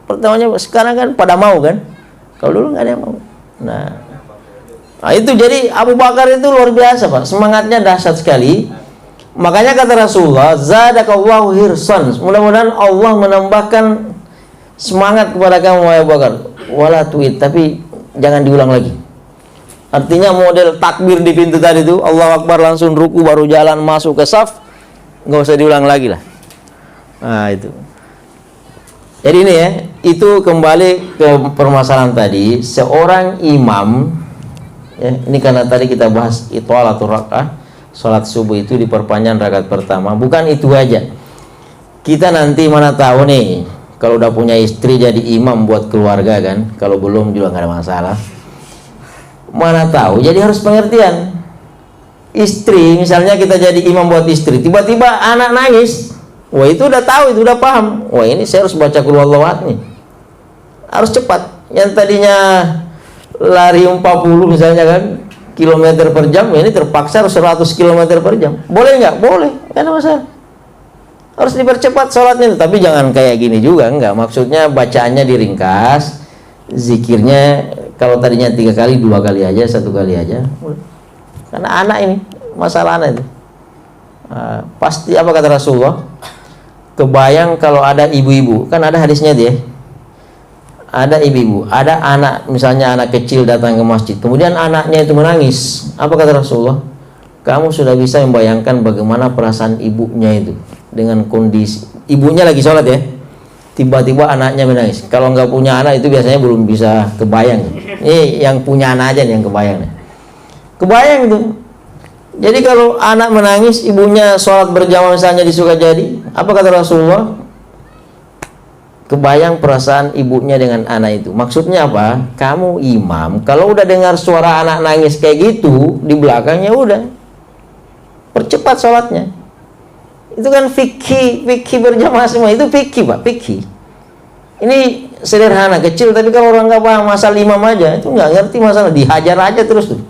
pertamanya sekarang kan pada mau kan. Kalau dulu nggak ada yang mau. Nah itu jadi Abu Bakar itu luar biasa, Pak. Semangatnya dahsyat sekali. Makanya kata Rasulullah, zadakallahu hirsan. Mudah-mudahan Allah menambahkan semangat kepada kamu, Abu Bakar. Wala tuit, tapi jangan diulang lagi. Artinya model takbir di pintu tadi itu, Allahu Akbar langsung ruku baru jalan masuk ke saf, nggak usah diulang lagi lah. Nah itu. Jadi ini ya, itu kembali ke permasalahan tadi. Seorang imam, ya, ini karena tadi kita bahas itwalatul rak'ah, sholat subuh itu diperpanjang rakaat pertama. Bukan itu aja, kita nanti mana tahu nih, kalau udah punya istri jadi imam buat keluarga kan. Kalau belum juga nggak ada masalah. Mana tahu, jadi harus pengertian. Istri, misalnya kita jadi imam buat istri, tiba-tiba anak nangis, wah itu udah tahu, itu udah paham. Wah ini saya harus baca qul huwallahu ahad nih. Harus cepat. Yang tadinya lari 40 misalnya kan, kilometer per jam, ini terpaksa harus 100 kilometer per jam. Boleh nggak? Boleh, nggak ada masalah. Harus dipercepat sholatnya, tapi jangan kayak gini juga, enggak. Maksudnya bacaannya diringkas, zikirnya kalau tadinya 3 kali, 2 kali aja, 1 kali aja. Karena anak ini, masalah anak itu. Pasti apa kata Rasulullah? Kebayang kalau ada ibu-ibu, kan ada hadisnya dia. Ada ibu-ibu, ada anak, misalnya anak kecil datang ke masjid, kemudian anaknya itu menangis. Apa kata Rasulullah? Kamu sudah bisa membayangkan bagaimana perasaan ibunya itu. Dengan kondisi ibunya lagi sholat ya, tiba-tiba anaknya menangis. Kalau nggak punya anak itu biasanya belum bisa kebayang. Ini yang punya anak aja nih yang kebayang. Kebayang itu. Jadi kalau anak menangis, ibunya sholat berjamaah misalnya di Sukajadi, apa kata Rasulullah? Kebayang perasaan ibunya dengan anak itu. Maksudnya apa? Kamu imam, kalau udah dengar suara anak nangis kayak gitu di belakangnya, udah percepat sholatnya. Itu kan fikih berjamaah semua, itu fikih, Pak, fikih. Ini sederhana, kecil, tapi kalau orang nggak paham masalah imam aja, itu nggak ngerti masalah, dihajar aja terus tuh.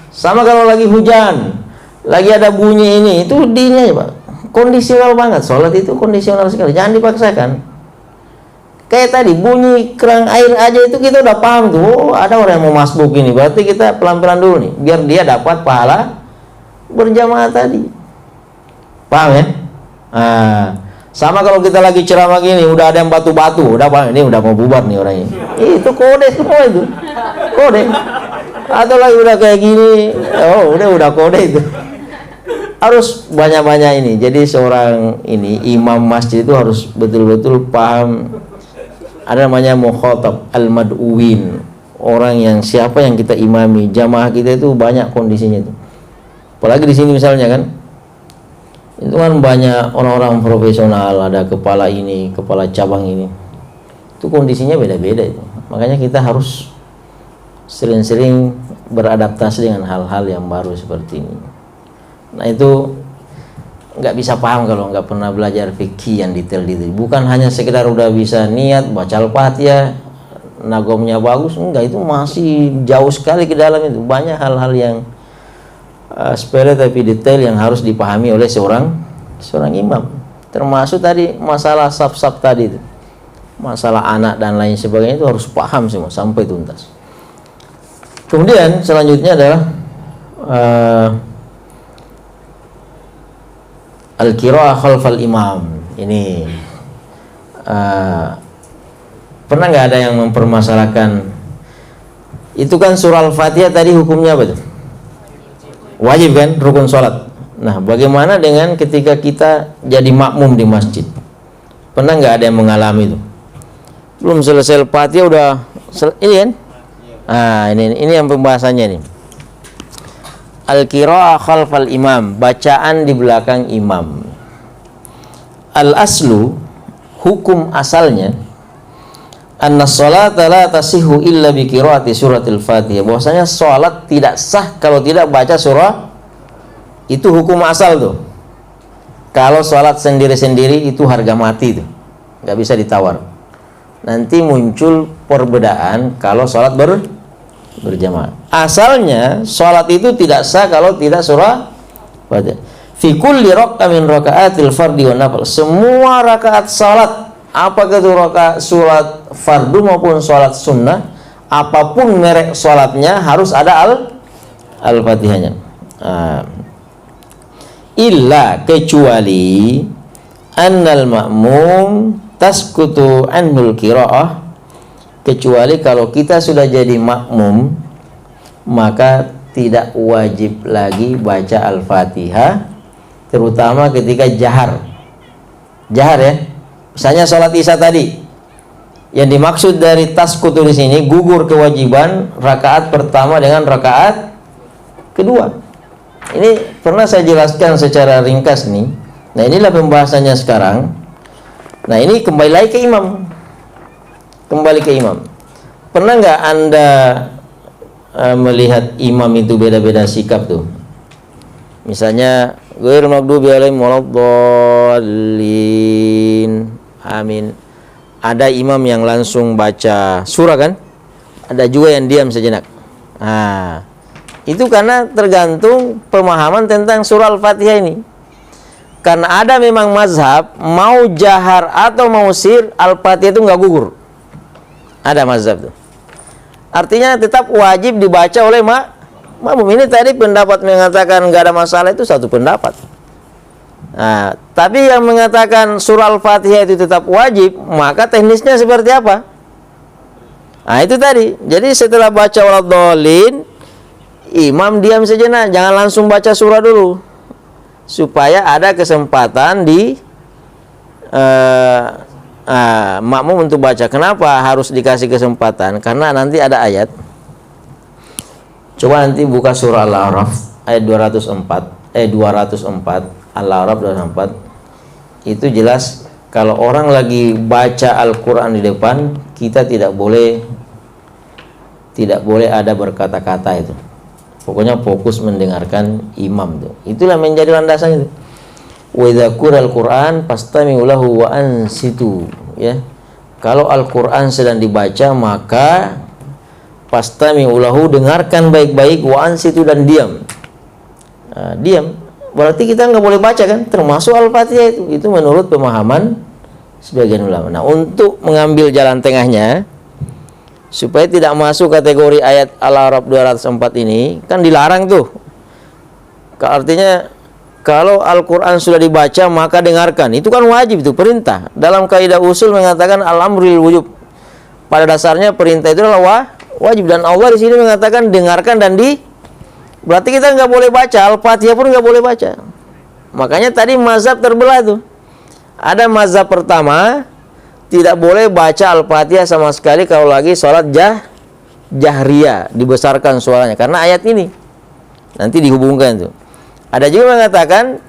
Sama kalau lagi hujan, lagi ada bunyi ini, itu dinya ya, Pak. Kondisional banget, sholat itu kondisional sekali, jangan dipaksakan. Kayak tadi, bunyi keran air aja itu kita udah paham tuh, oh ada orang yang mau masbuk ini, berarti kita pelan-pelan dulu nih, biar dia dapat pahala berjamaah tadi. Paham ya? Sama kalau kita lagi ceramah gini, udah ada yang batu-batu, udah paham, ini udah mau bubar nih orangnya. Itu kode semua itu. Kode. Atau lagi udah kayak gini, oh udah kode itu. Harus banyak-banyak ini. Jadi seorang ini imam masjid itu harus betul-betul paham. Ada namanya mukhatab al-mad'uwin. Orang yang siapa yang kita imami, jamaah kita itu banyak kondisinya itu. Apalagi di sini misalnya kan, itu kan banyak orang-orang profesional, ada kepala ini, kepala cabang ini, itu kondisinya beda-beda itu. Makanya kita harus sering-sering beradaptasi dengan hal-hal yang baru seperti ini. Nah itu nggak bisa paham kalau nggak pernah belajar fikih yang detail-detail. Bukan hanya sekedar udah bisa niat baca Al-Fatihah, nagomnya bagus, enggak, itu masih jauh sekali ke dalam itu. Banyak hal-hal yang sepele tapi detail yang harus dipahami oleh seorang imam. Termasuk tadi masalah saf-saf tadi itu. Masalah anak dan lain sebagainya itu harus paham semua sampai tuntas. Kemudian selanjutnya adalah al-qiraah khalfal imam. Ini pernah nggak ada yang mempermasalahkan itu? Kan surah Al-Fatihah tadi hukumnya apa tuh? Wajib kan, rukun sholat. Nah, bagaimana dengan ketika kita jadi makmum di masjid? Pernah nggak ada yang mengalami itu? Belum selesai Al-Fatihah udah ini kan? Ini yang pembahasannya nih. Al-qiraah khalfal imam, bacaan di belakang imam. Al-aslu, hukum asalnya, anna sholata la tasihu illa bi qiraati suratil Fatihah. Bahwasanya sholat tidak sah kalau tidak baca surah. Itu hukum asal tuh. Kalau sholat sendiri-sendiri itu harga mati tuh, nggak bisa ditawar. Nanti muncul perbedaan kalau sholat berjamaah. Asalnya sholat itu tidak sah kalau tidak surah Fatihah. Fi kulli raka'atin min raka'atil fardhi wan nafil. Semua rakaat salat, apakah itu rakaat salat fardu maupun salat sunnah, apapun merek salatnya harus ada al-Fatihahnya. Illa, kecuali annal ma'mum taskutu anhul qiraah, kecuali kalau kita sudah jadi makmum maka tidak wajib lagi baca al-Fatihah, terutama ketika jahar ya. Misalnya sholat isya tadi, yang dimaksud dari taskutu di sini gugur kewajiban rakaat pertama dengan rakaat kedua. Ini pernah saya jelaskan secara ringkas nih. Nah, inilah pembahasannya sekarang. Nah, ini kembali lagi ke imam. Pernah nggak Anda melihat imam itu beda-beda sikap tuh? Misalnya ghairil maghdubi alaihim waladdallin, amin. Ada imam yang langsung baca surah kan? Ada juga yang diam sejenak. Nah, itu karena tergantung pemahaman tentang surah Al-Fatihah ini. Karena ada memang mazhab mau jahar atau mau sir Al-Fatihah itu nggak gugur. Ada mazhab tuh. Artinya tetap wajib dibaca oleh makmum. Ini tadi pendapat mengatakan nggak ada masalah, itu satu pendapat. Nah, tapi yang mengatakan surah Al-Fatihah itu tetap wajib, maka teknisnya seperti apa? Nah, itu tadi. Jadi setelah baca waladdallin, imam diam sejenak, jangan langsung baca surah dulu, supaya ada kesempatan di makmum untuk baca. Kenapa harus dikasih kesempatan? Karena nanti ada ayat. Coba nanti buka surah Al-A'raf ayat 204 Al-A'raf 204. Itu jelas kalau orang lagi baca Al-Quran di depan, kita tidak boleh ada berkata-kata itu. Pokoknya fokus mendengarkan imam tuh. Itulah menjadi landasan itu. Wa idza qura'al Qur'an fastami'u lahu wa ansitu, ya. Kalau Al-Qur'an sedang dibaca maka fastami'u lahu, dengarkan baik-baik, wa ansitu, dan diam. Diam berarti kita nggak boleh baca kan, termasuk Al-Fatihah itu menurut pemahaman sebagian ulama. Nah, untuk mengambil jalan tengahnya supaya tidak masuk kategori ayat Al-A'raf 204 ini, kan dilarang tuh. Artinya kalau Al-Quran sudah dibaca maka dengarkan, itu kan wajib, itu perintah. Dalam kaidah usul mengatakan al-amrul wujub, pada dasarnya perintah itu adalah wajib, dan Allah di sini mengatakan dengarkan dan berarti kita nggak boleh baca Al-Fatihah pun nggak boleh baca. Makanya tadi mazhab terbelah tuh. Ada mazhab pertama, tidak boleh baca Al-Fatihah sama sekali kalau lagi sholat jahriyah, dibesarkan suaranya, karena ayat ini nanti dihubungkan tuh. Ada juga mengatakan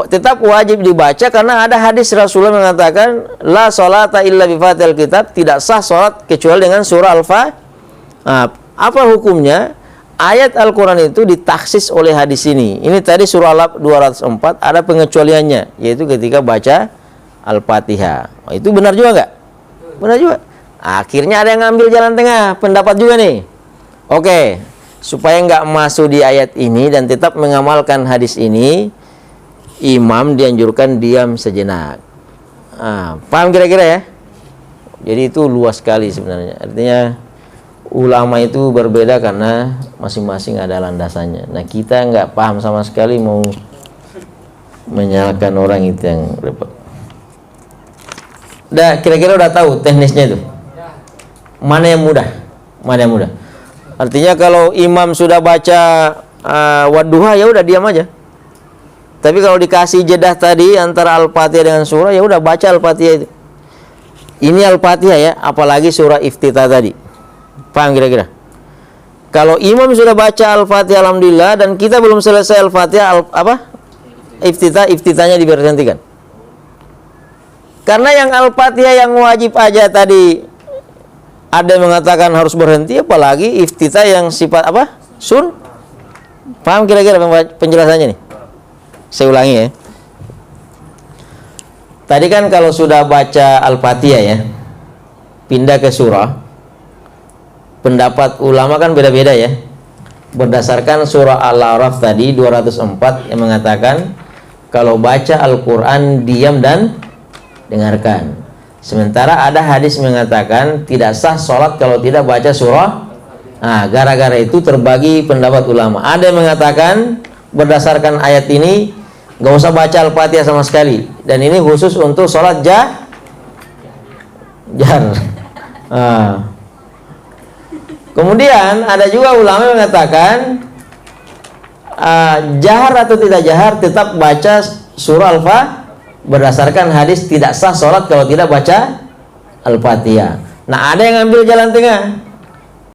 tetap wajib dibaca karena ada hadis Rasulullah mengatakan la sholata illa bi fatihil kitab, tidak sah sholat kecuali dengan surah Al-Fatihah. Nah, apa hukumnya? Ayat Al-Quran itu ditaksis oleh hadis ini. Ini tadi surah Al-A'raf 204 ada pengecualiannya, yaitu ketika baca Al-Fatihah. Oh, itu benar juga nggak? Benar juga. Akhirnya ada yang ngambil jalan tengah, pendapat juga nih. Oke, supaya nggak masuk di ayat ini dan tetap mengamalkan hadis ini, imam dianjurkan diam sejenak. Paham kira-kira ya? Jadi itu luas sekali sebenarnya. Artinya ulama itu berbeda karena masing-masing ada landasannya. Nah, kita nggak paham sama sekali mau menyalahkan orang itu yang repot. Kira-kira udah tahu teknisnya itu. Mana yang mudah? Mana yang mudah? Artinya kalau imam sudah baca wadduha, ya udah diam aja. Tapi kalau dikasih jedah tadi antara Al-Fatihah dengan surah, ya udah baca Al-Fatihah itu. Ini Al-Fatihah ya, apalagi surah Iftitah tadi. Paham kira-kira? Kalau imam sudah baca Al-Fatihah alhamdulillah dan kita belum selesai Al-Fatihah Iftitahnya diberhentikan. Karena yang Al-Fatihah yang wajib aja tadi ada yang mengatakan harus berhenti, apalagi Iftitah yang sifat apa? Paham kira-kira penjelasannya nih? Saya ulangi ya. Tadi kan kalau sudah baca Al-Fatihah ya, pindah ke surah, pendapat ulama kan beda-beda ya. Berdasarkan surah Al-A'raf tadi 204 yang mengatakan kalau baca Al-Quran diam dan dengarkan. Sementara ada hadis mengatakan tidak sah sholat kalau tidak baca surah. Nah, gara-gara itu terbagi pendapat ulama. Ada yang mengatakan berdasarkan ayat ini nggak usah baca Al-Fatihah sama sekali. Dan ini khusus untuk sholat jar. Kemudian ada juga ulama yang mengatakan jahar atau tidak jahar tetap baca surah Al-Fatihah. Berdasarkan hadis tidak sah sholat kalau tidak baca Al-Fatihah. Nah, ada yang ambil jalan tengah.